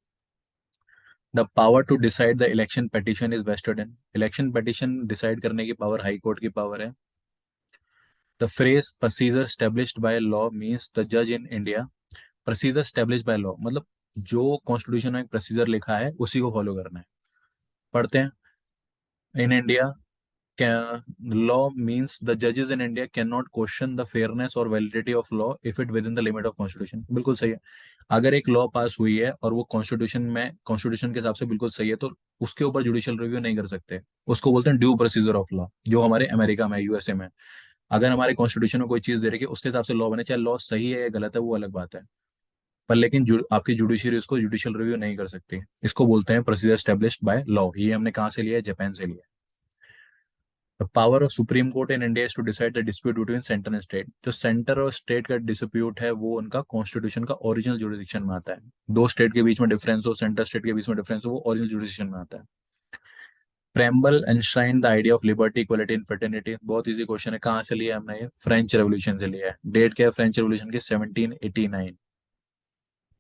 Speaker 1: The power to decide the election petition is vested in. Election petition decide करने की पावर हाई कोर्ट की पावर है। The phrase procedure established by law means the जज in India. Procedure established by law मतलब जो कॉन्स्टिट्यूशन में एक प्रोसीजर लिखा है उसी को फॉलो करना है। पढ़ते हैं। In India law means the जजेस in India can not question the fairness और validity of law if it within the limit of constitution. बिल्कुल सही है। अगर एक लॉ पास हुई है और वो कॉन्स्टिट्यूशन के हिसाब से बिल्कुल सही है, तो उसके ऊपर जुडिशियल रिव्यू नहीं कर सकते। उसको बोलते हैं ड्यू प्रोसीजर ऑफ लॉ, जो हमारे अमेरिका में, यूएसए में। अगर हमारे कॉन्स्टिट्यूशन में कोई चीज दे रही है उसके हिसाब से लॉ बने, चाहे लॉ सही है या गलत है वो अलग बात है, पर लेकिन आपकी जुडिशरी उसको जुडिशियल रिव्यू नहीं कर सकती। इसको बोलते हैं प्रोसीजर स्टेब्लिश्ड बाय लॉ। ये हमने कहाँ से लिया है, जापान से लिया है। Power of supreme court in India is to decide the dispute between centre and state. जो सेंटर और स्टेट का डिस्प्यूट है वो उनका कॉन्स्टिट्यूशन का ओरिजिनल जुरिडिक्शन में आता है। दो स्टेट के बीच में डिफरेंस हो, सेंटर स्टेट के बीच में डिफरेंस हो, वो ओरिजिनल जुरिडिक्शन में आता है। Preamble enshrine the idea of liberty equality and fraternity. बहुत इजी क्वेश्चन है, कहाँ से लिया है हमने? ये फ्रेंच रेवोल्यूशन से लिया है। डेट क्या है फ्रेंच रेवोल्यूशन की? 1789।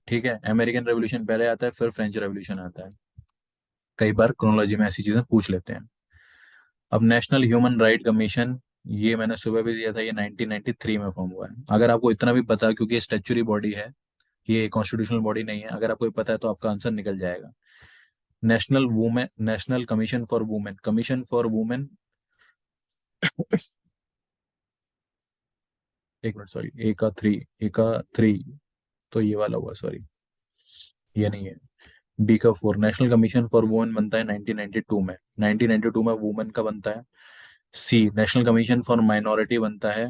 Speaker 1: ठीक है, अमेरिकन रेवोल्यूशन पहले आता है, फिर फ्रेंच रेवोल्यूशन आता है। कई बार क्रोनोलॉजी में ऐसी चीजें पूछ लेते हैं। अब नेशनल ह्यूमन राइट कमीशन, ये मैंने सुबह भी दिया था, ये 1993 में फॉर्म हुआ है। अगर आपको इतना भी पता है, क्योंकि ये स्टेचुरी बॉडी है, ये कॉन्स्टिट्यूशनल बॉडी नहीं है, अगर आपको ये पता है तो आपका आंसर निकल जाएगा। National commission for women, commission for women. एक मिनट, सॉरी, ए का थ्री तो ये वाला हुआ, सॉरी, ये नहीं है। बी का four, national commission for women बनता है 1992 में। 1992 में वुमेन का बनता है। सी, नेशनल कमीशन फॉर माइनॉरिटी बनता है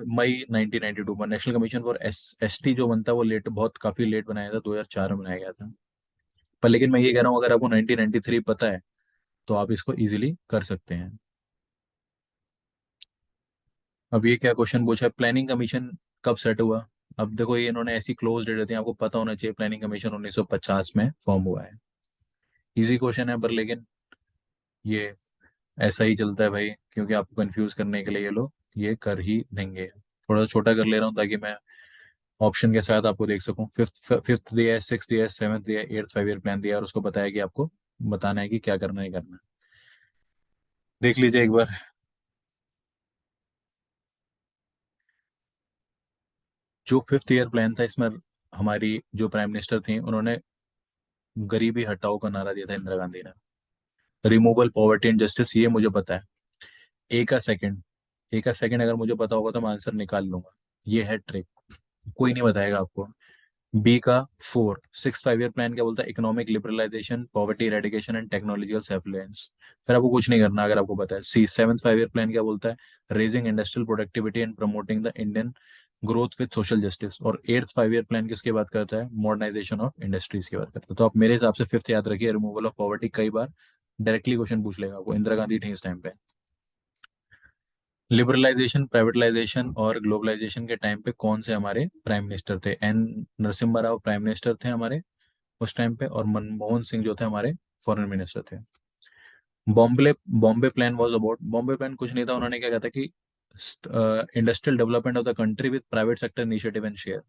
Speaker 1: मई 1992 में। नेशनल कमीशन फॉर एसटी जो बनता है वो लेट, बहुत काफी लेट बनाया था, 2004 में बनाया गया था। पर लेकिन मैं ये कह रहा हूँ, अगर आपको 1993 पता है तो आप इसको इजीली कर सकते हैं। अब ये क्या क्वेश्चन पूछा है, प्लानिंग कमीशन कब सेट हुआ? अब देखो, ये इन्होंने ऐसी क्लोज डेट देती है, आपको पता होना चाहिए प्लानिंग कमीशन 1950 में फॉर्म हुआ है। इजी क्वेश्चन है, पर लेकिन ये ऐसा ही चलता है भाई, क्योंकि आपको कंफ्यूज करने के लिए ये लोग ये कर ही देंगे। थोड़ा सा छोटा कर ले रहा हूँ ताकि मैं ऑप्शन के साथ आपको देख सकूं। फिफ्थ फिफ्थ दिया है, सिक्स दिया है, सेवन्थ दिया है, एट्थ 5 ईयर प्लान दिया है, और उसको बताया कि आपको बताना है कि क्या करना है करना है। देख लीजिए एक बार। जो फिफ्थ ईयर प्लान था, इसमें हमारी जो प्राइम मिनिस्टर थी, उन्होंने गरीबी हटाओ का नारा दिया था, इंदिरा गांधी ने। रिमूवल पॉवर्टी एंड जस्टिस, ये मुझे पता है। ए का सेकंड, ए का सेकंड अगर मुझे पता होगा तो मैं आंसर निकाल लूंगा। ये है ट्रिक, कोई नहीं बताएगा आपको। बी का फोर, सिक्स 5 ईयर प्लान क्या बोलता है? Economic liberalisation, poverty eradication and technological self reliance. फिर आपको कुछ नहीं करना अगर आपको पता है। सी, सेवन्थ 5 ईयर प्लान क्या बोलता है? Raising industrial productivity and promoting the Indian growth with social justice. और एट्थ 5 ईयर प्लान किसकी बात करता है? मॉडर्नाइजेशन ऑफ इंडस्ट्रीज की बात करता है। तो आप मेरे हिसाब से फिफ्थ याद रखिए, रिमूवल ऑफ पॉवर्टी। कई बार डायरेक्टली क्वेश्चन पूछ लेगा आपको, इंदिरा गांधी थी इस टाइम पे। लिबरलाइजेशन, प्राइवेटलाइजेशन और ग्लोबलाइजेशन के टाइम पे कौन से हमारे प्राइम मिनिस्टर थे? N Narasimha Rao prime minister थे हमारे उस टाइम पे, और मनमोहन सिंह जो थे हमारे फॉरेन मिनिस्टर थे। Bombay Bombay plan was about, Bombay plan कुछ नहीं था, उन्होंने क्या कहा था कि industrial development of the country with private sector initiative and share.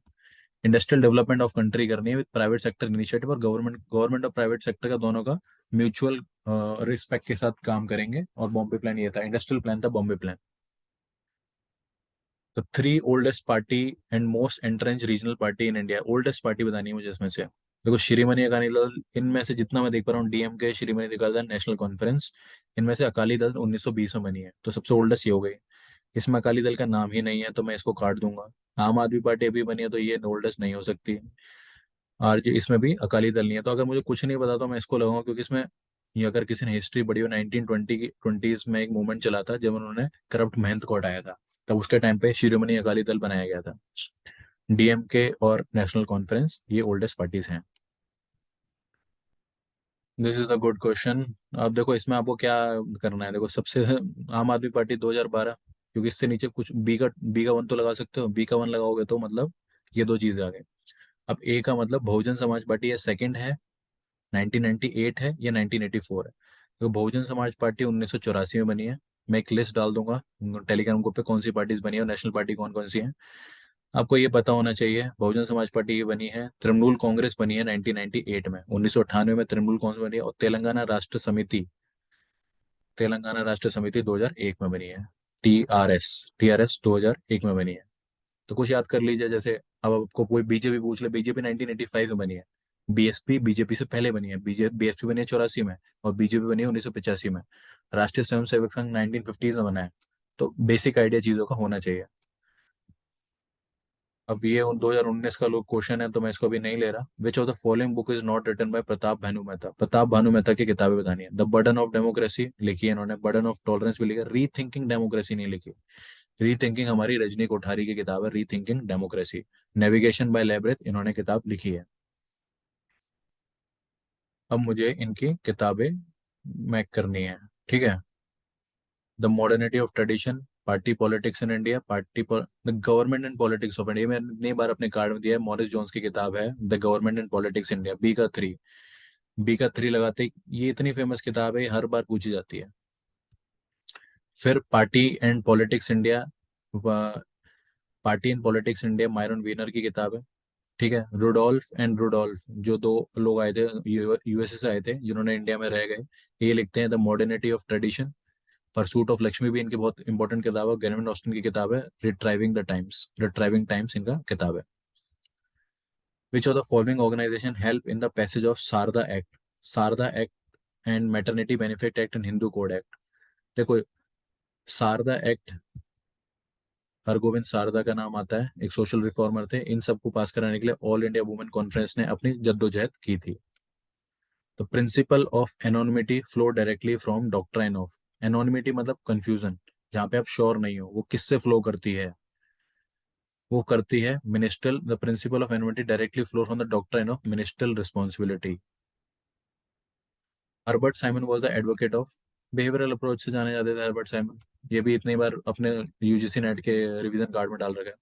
Speaker 1: Industrial development of country करनी है विद प्राइवेट सेक्टर इनिशिएटिव, और गवर्नमेंट गवर्नमेंट और प्राइवेट सेक्टर का दोनों का म्यूचुअल रिस्पेक्ट के साथ काम करेंगे। और बॉम्बे प्लान ये था, इंडस्ट्रियल प्लान था बॉम्बे प्लान। तो three oldest party and most entrench regional party in India, oldest party बतानी है मुझे इसमें से। देखो, शिरोमणि अकाली दल, इनमें से जितना मैं देख पा रहा हूँ, DMK, Shiromani Akali Dal, national conference, इनमें से अकाली दल 1920 में बनी है, तो सबसे ओल्डेस्ट ये हो गई। इसमें अकाली दल का नाम ही नहीं है, तो मैं इसको काट दूंगा। आम आदमी पार्टी अभी बनी है, तो ये ओल्डेस्ट नहीं हो सकती। और जो इसमें भी अकाली दल नहीं है, तो अगर मुझे कुछ नहीं पता तो मैं इसको लगाऊंगा, क्योंकि इसमें ये, अगर किसी ने हिस्ट्री पढ़ी हो, 1920 की 20s में एक मूवमेंट चला था जब उन्होंने करप्ट महंत को हटाया था, तब उसके टाइम पे शिरोमणि अकाली दल बनाया गया था। डीएमके और नेशनल कॉन्फ्रेंस ये ओल्डेस्ट पार्टीज हैं। This is a good question. अब देखो, इसमें आपको क्या करना है, देखो सबसे आम आदमी पार्टी 2012, क्योंकि इससे नीचे कुछ, बी का वन तो लगा सकते हो, बी का वन लगाओगे तो मतलब ये दो चीजें आ गई। अब ए का मतलब बहुजन समाज पार्टी है, सेकंड है, 1998 है या 1984 है? तो बहुजन समाज पार्टी 1984 में बनी है। मैं एक लिस्ट डाल दूंगा टेलीग्राम ग्रुप पे, कौन सी पार्टीज बनी है और नेशनल पार्टी कौन कौन सी है। आपको ये पता होना चाहिए, बहुजन समाज पार्टी ये बनी है। तृणमूल कांग्रेस बनी है 1998 में, 1998 में तृणमूल कांग्रेस बनी है। और तेलंगाना राष्ट्र समिति 2001 में बनी है। टीआरएस टीआरएस 2001 में बनी है। तो कुछ याद कर लीजिए, जैसे अब आपको कोई बीजेपी पूछ ले, बीजेपी 1985 में बनी है। बीएसपी बीजेपी से पहले बनी है, बीएसपी बनी है 84 में, और बीजेपी बनी है 1985 में। राष्ट्रीय स्वयंसेवक संघ 1950 में बना है। तो बेसिक आइडिया चीजों का होना चाहिए। अब ये 2019 का लोग क्वेश्चन है, तो मैं इसको अभी नहीं ले रहा। Which of the following book is not written by Pratap Bhanu Mehta? Pratap Bhanu Mehta की किताबें बतानी है। द बर्डन ऑफ डेमोक्रेसी लिखी है इन्होंने, बर्डन ऑफ टॉलरेंस भी लिखा है, री थिंकिंग डेमोक्रेसी नहीं लिखी। री थिंकिंग हमारी रजनी कोठारी की किताब है, री थिंकिंग डेमोक्रेसी। नेविगेशन बाय लेब्रेथ इन्होंने किताब लिखी है। अब मुझे इनकी किताबें मैक करनी है, ठीक है। The modernity of tradition, party politics in India, the government and politics of India, मैंने इतनी बार अपने कार्ड में दिया है, मॉरिस जोन्स की किताब है the government and politics India, B का 3 लगाते ही, ये इतनी फेमस किताब है, ये हर बार पूछी जाती है। फिर party and politics India Myron Weiner की किताब है। ठीक है, रुडोल्फ जो दो लोग आए थे, यूएसए से आए थे, जिन्होंने इंडिया में रह गए, ये लिखते हैं the modernity of tradition. Pursuit of Lakshmi भी इनकी बहुत इंपॉर्टेंट किताब है, गेरविन ऑस्टिन की किताब है, रिट्राइविंग टाइम्स इनका किताब है। Which of the following organisation help in the passage of Sarda act and maternity benefit act and Hindu code act. देखो, सारदा एक्ट, हरगोविंद सारदा का नाम आता है, एक सोशल रिफॉर्मर थे, इन सबको पास कराने के लिए ऑल इंडिया वुमेन कॉन्फ्रेंस ने अपनी जद्दोजहद की थी। तो principle of anonymity flow directly from doctrine of, anonymity मतलब कंफ्यूजन, जहां पे आप श्योर नहीं हो, वो किससे फ्लो करती है, वो करती है minstrel, the principle of anonymity directly flow from the doctrine of minstrel responsibility. Herbert Simon was the advocate of behavioural approach से जाने जाते थे हर्बर्ट साइमन, ये भी इतनी बार अपने यूजीसी नेट के रिवीजन कार्ड में डाल रखा है।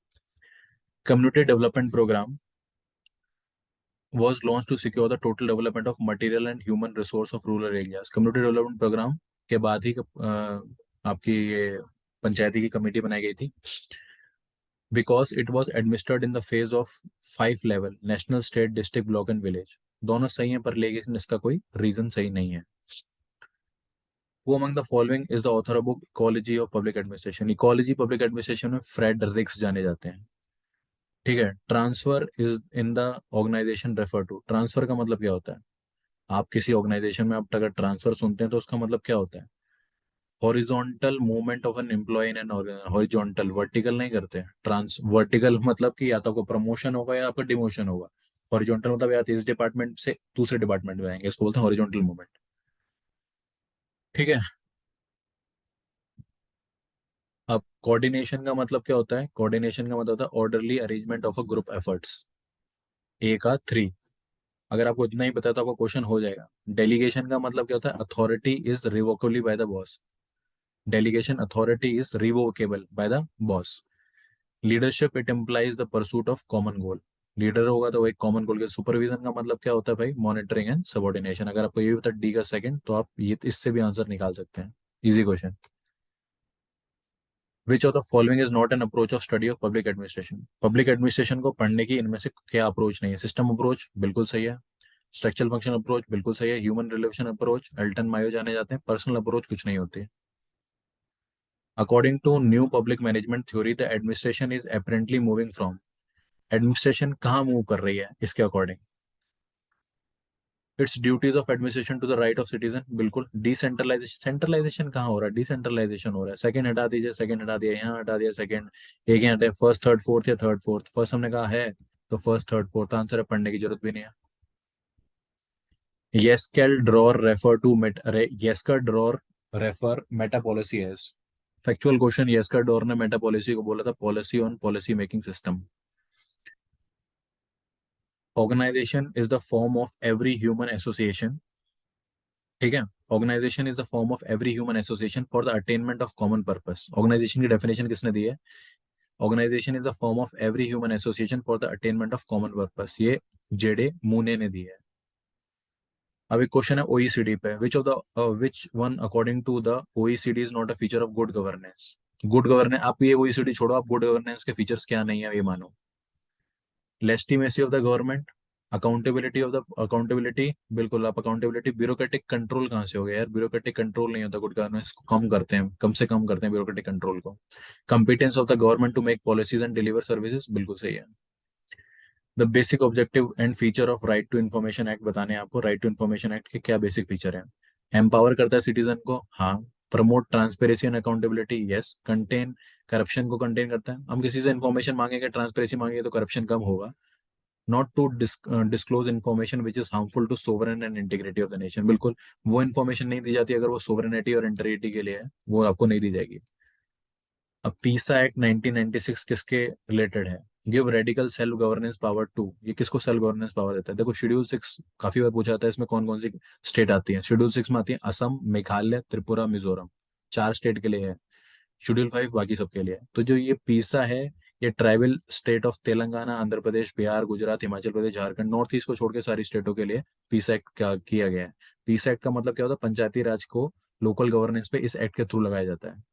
Speaker 1: Community development programme was launched to secure the total development of material and human resource of rural areas। Community development programme के बाद ही आपकी ये पंचायती की कमेटी बनाई गई थी। Because it was administered in the phase of 5 level, national, state, district, block and village, दोनों सही है, पर लेकिन इसका कोई रीजन सही नहीं है। वो among the following is the author of book ecology of public administration. Ecology public administration में फ्रेड रिक्स जाने जाते हैं। ठीक है, transfer is in the organisation refer to, transfer का मतलब क्या होता है, आप किसी ऑर्गेनाइजेशन में आप अगर ट्रांसफर सुनते हैं तो उसका मतलब क्या होता है, horizontal movement of an employ in an, horizontal, vertical नहीं करते, ट्रांस वर्टिकल मतलब कि या तो आपको प्रमोशन होगा या आपका डिमोशन होगा, हॉरिजॉन्टल मतलब या तो इस डिपार्टमेंट से दूसरे डिपार्टमेंट में आएंगे, इसको बोलते हैं हॉरिजॉन्टल मूवमेंट। ठीक है, अब कोऑर्डिनेशन का मतलब क्या होता है, कोऑर्डिनेशन का मतलब होता है orderly arrangement of a group efforts, A का 3। अगर आपको इतना ही पता है तो आपको क्वेश्चन हो जाएगा। डेलीगेशन का मतलब क्या होता है, authority is revocable by the boss, delegation authority is revocable by the boss। Leadership it implies the pursuit of common goal, leader होगा तो वही कॉमन गोल के। सुपरविजन का मतलब क्या होता है भाई, मॉनिटरिंग एंड सबऑर्डिनेशन। अगर आपको ये भी पता D का 2 तो आप ये इससे भी आंसर निकाल सकते हैं, easy question. Which of the following is not an approach of study of public administration, public administration को पढ़ने की इनमें से क्या अप्रोच नहीं है, सिस्टम अप्रोच बिल्कुल सही है, स्ट्रक्चरल फंक्शन अप्रोच बिल्कुल सही है, human relation approach Elton Mayo जाने जाते हैं, पर्सनल अप्रोच कुछ नहीं होती। According to new public management theory the administration is apparently moving from, administration कहाँ मूव कर रही है इसके according, its duties of administration to the right of citizen, बिल्कुल। डिसेंट्रलाइजेशन, सेंट्रलाइजेशन कहाँ हो रहा है, डिसेंट्रलाइजेशन हो रहा है। सेकंड हटा दीजिए, सेकंड हटा दिया, यहाँ हटा दिया सेकंड, एक ही हटा, फर्स्ट थर्ड फोर्थ या थर्ड फोर्थ, फर्स्ट हमने कहा है तो फर्स्ट थर्ड फोर्थ आंसर है, पढ़ने की जरूरत भी नहीं है। Yehezkel Dror refer to met, Yehezkel Dror refer meta policy as, factual question, Yehezkel Dror ने मेटा पॉलिसी को बोला था policy on policy making system. Organisation is the form of every human association, ठीक है, organisation is the form of every human association for the attainment of common purpose. Organisation की डेफिनेशन किसने दी है, organisation is the form of every human association for the attainment of common purpose, ये जेडे मूने ने दी है। अब एक क्वेश्चन है ओईसीडी पे, which one according to the OECD is not a feature of good governance. Good governance, आप ये ओईसीडी छोड़ो, आप गुड गवर्नेंस के फीचर्स क्या नहीं है ये मानो। लेस्टिमेसी ऑफ द गवर्नमेंट, अकाउंटेबिलिटी बिल्कुल, आप अकाउंटेबिलिटी, ब्यूरोक्रेटिक कंट्रोल कहाँ से हो गया यार, ब्यूरोक्रेटिक कंट्रोल नहीं होता, गुड गवर्नेंस को कम करते हैं, कम से कम करते हैं ब्यूरोक्रेटिक कंट्रोल को। Competence of the government to make policies and deliver services, बिल्कुल सही है। The basic objective and feature of right to information act बताने हैं आपको, राइट टू इन्फॉर्मेशन एक्ट के क्या बेसिक फीचर है, एम्पावर करता है सिटीजन को, हाँ। Promote transparency and accountability, yes. Contain, corruption को कंटेन करता है, हम किसी से इन्फॉर्मेशन मांगेंगे, ट्रांसपेरेसी मांगेंगे तो करप्शन कम होगा। Not to disclose information which is harmful to sovereign and integrity of the nation, बिल्कुल, वो इन्फॉर्मेशन नहीं दी जाती अगर वो सोवरेनिटी और इंटीग्रिटी के लिए है, वो आपको नहीं दी जाएगी। अब पीसा एक्ट 1996 किसके रिलेटेड है, give radical self governance power to, ये किसको सेल्फ गवर्नेंस पावर देता है, देखो शेड्यूल 6 काफी बार पूछा जाता है, इसमें कौन कौन सी स्टेट आती है, शेड्यूल 6 में आती है असम, मेघालय, त्रिपुरा, मिजोरम, 4 स्टेट के लिए है, शेड्यूल 5 बाकी सबके लिए है। तो जो ये पीसा है, ये tribal state of Telangana, Andhra Pradesh, Bihar, Gujarat, Himachal Pradesh, Jharkhand, north east को छोड़ के सारी स्टेटों के लिए पीसा एक्ट किया गया है। पीसा एक्ट का मतलब क्या होता है? पंचायती राज को लोकल गवर्नेंस पे इस एक्ट के थ्रू लगाया जाता है।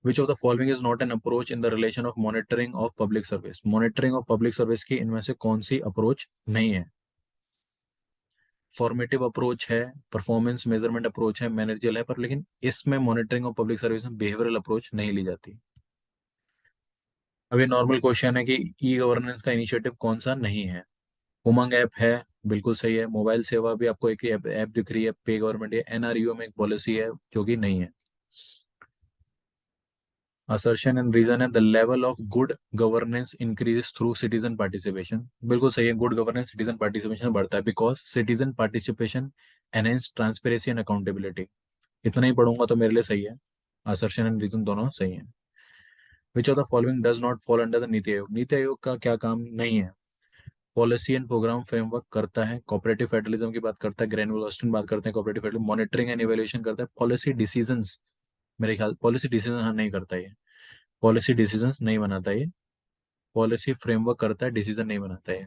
Speaker 1: Which of the following is not an approach in the relation of monitoring of public service? Monitoring of public service की इनमें से कौन सी अप्रोच नहीं है? फॉर्मेटिव अप्रोच है, परफॉर्मेंस मेजरमेंट अप्रोच है, मैनेजरियल है, पर लेकिन इसमें मॉनिटरिंग ऑफ पब्लिक सर्विस में बिहेवियरल अप्रोच नहीं ली जाती। अभी नॉर्मल क्वेश्चन है कि ई गवर्नेंस का इनिशिएटिव कौन सा नहीं है? उमंग ऐप है, बिल्कुल सही है। मोबाइल सेवा भी आपको एक ऐप दिख रही है, पे गवर्नमेंट है। एनआरईओ में एक पॉलिसी है जो कि नहीं है। असर्शन एंड रीजन है the level of good governance increase through citizen participation, बिल्कुल सही है। गुड गवर्नेंस सिटीजन पार्टिसिपेशन बढ़ता है because citizen participation enhance transparency and accountability. इतना ही पढ़ूंगा तो मेरे लिए सही है। असर्शन एंड रीजन दोनों सही है। Which of the following does not fall under the NITI Aayog? NITI Aayog का क्या काम नहीं है? पॉलिसी एंड प्रोग्राम फ्रेमवर्क करता है, कोऑपरेटिव फेडरलिज्म की बात करता है, ग्रैन्युलर वेस्टर्न बात करते हैं, cooperative federalism, monitoring and evaluation करता है, पॉलिसी डिसीजंस, मेरे ख्याल पॉलिसी डिसीजन हाँ नहीं करता ये, पॉलिसी डिसीजंस नहीं बनाता ये, पॉलिसी फ्रेमवर्क करता है, डिसीजन नहीं बनाता है।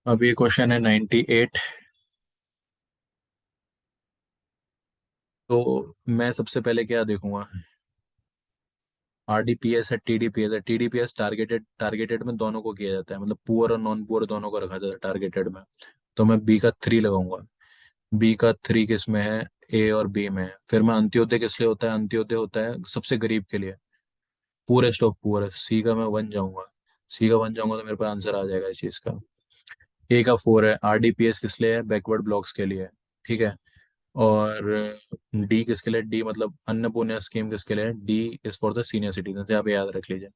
Speaker 1: अब ये क्वेश्चन है 98। तो मैं सबसे पहले क्या देखूंगा? आरडीपीएस है, टीडीपीएस है। टीडीपीएस टारगेटेड, टारगेटेड में दोनों को किया जाता है, मतलब पुअर और नॉन पुअर दोनों को रखा जाता है टारगेटेड में। तो मैं बी का 3 लगाऊंगा। बी का 3 किस में है? ए और बी में है। फिर मैं अंत्योदय किस लिए होता है? अंत्योदय होता है सबसे गरीब के लिए, पुअरेस्ट ऑफ पुअर। सी का मैं 1 जाऊंगा। सी का 1 जाऊंगा तो मेरे पास आंसर आ जाएगा इस चीज का। ए का 4 है। आरडीपीएस किस लिए है? बैकवर्ड ब्लॉक्स के लिए है। ठीक है। और डी किसके लिए? डी मतलब अन्नपूर्णा स्कीम किसके लिए? D is for the senior citizen, आप याद रख लीजिए।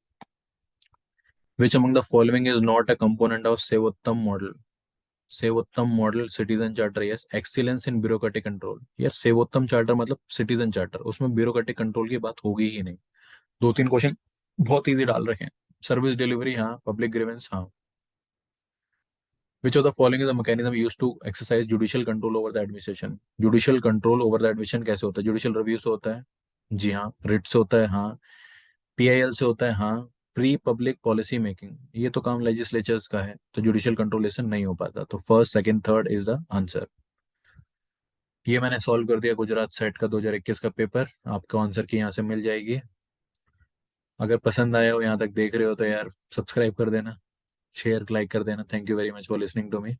Speaker 1: विच among the following is not a component of Sevottam model? Sevottam model citizen charter, yes. Excellence in bureaucratic control, यार सेवोत्तम चार्टर मतलब सिटीजन चार्टर, उसमें ब्यूरोक्रेटिक कंट्रोल की बात होगी ही नहीं। 2-3 क्वेश्चन बहुत इजी डाल रखे हैं। सर्विस डिलीवरी हाँ, पब्लिक ग्रीवेंस हाँ। Which of the following is the mechanism used to exercise judicial control over the administration? Judicial control over the administration कैसे होता है? जुडिशियल रिव्यू से होता है, जी हाँ। रिट से होता है, हाँ। पीआईएल से होता है, हाँ। प्री पब्लिक पॉलिसी मेकिंग, ये तो काम लेजिस्लेचर्स का है, तो जुडिशियल कंट्रोलेशन नहीं हो पाता। तो first second third is the answer. ये मैंने सॉल्व कर दिया गुजरात सेट का 2021 का पेपर, आपका आंसर की यहाँ से मिल जाएगी। अगर पसंद आया हो, यहाँ तक देख रहे हो तो यार सब्सक्राइब कर देना, शेयर लाइक कर देना। Thank you very much for listening to me.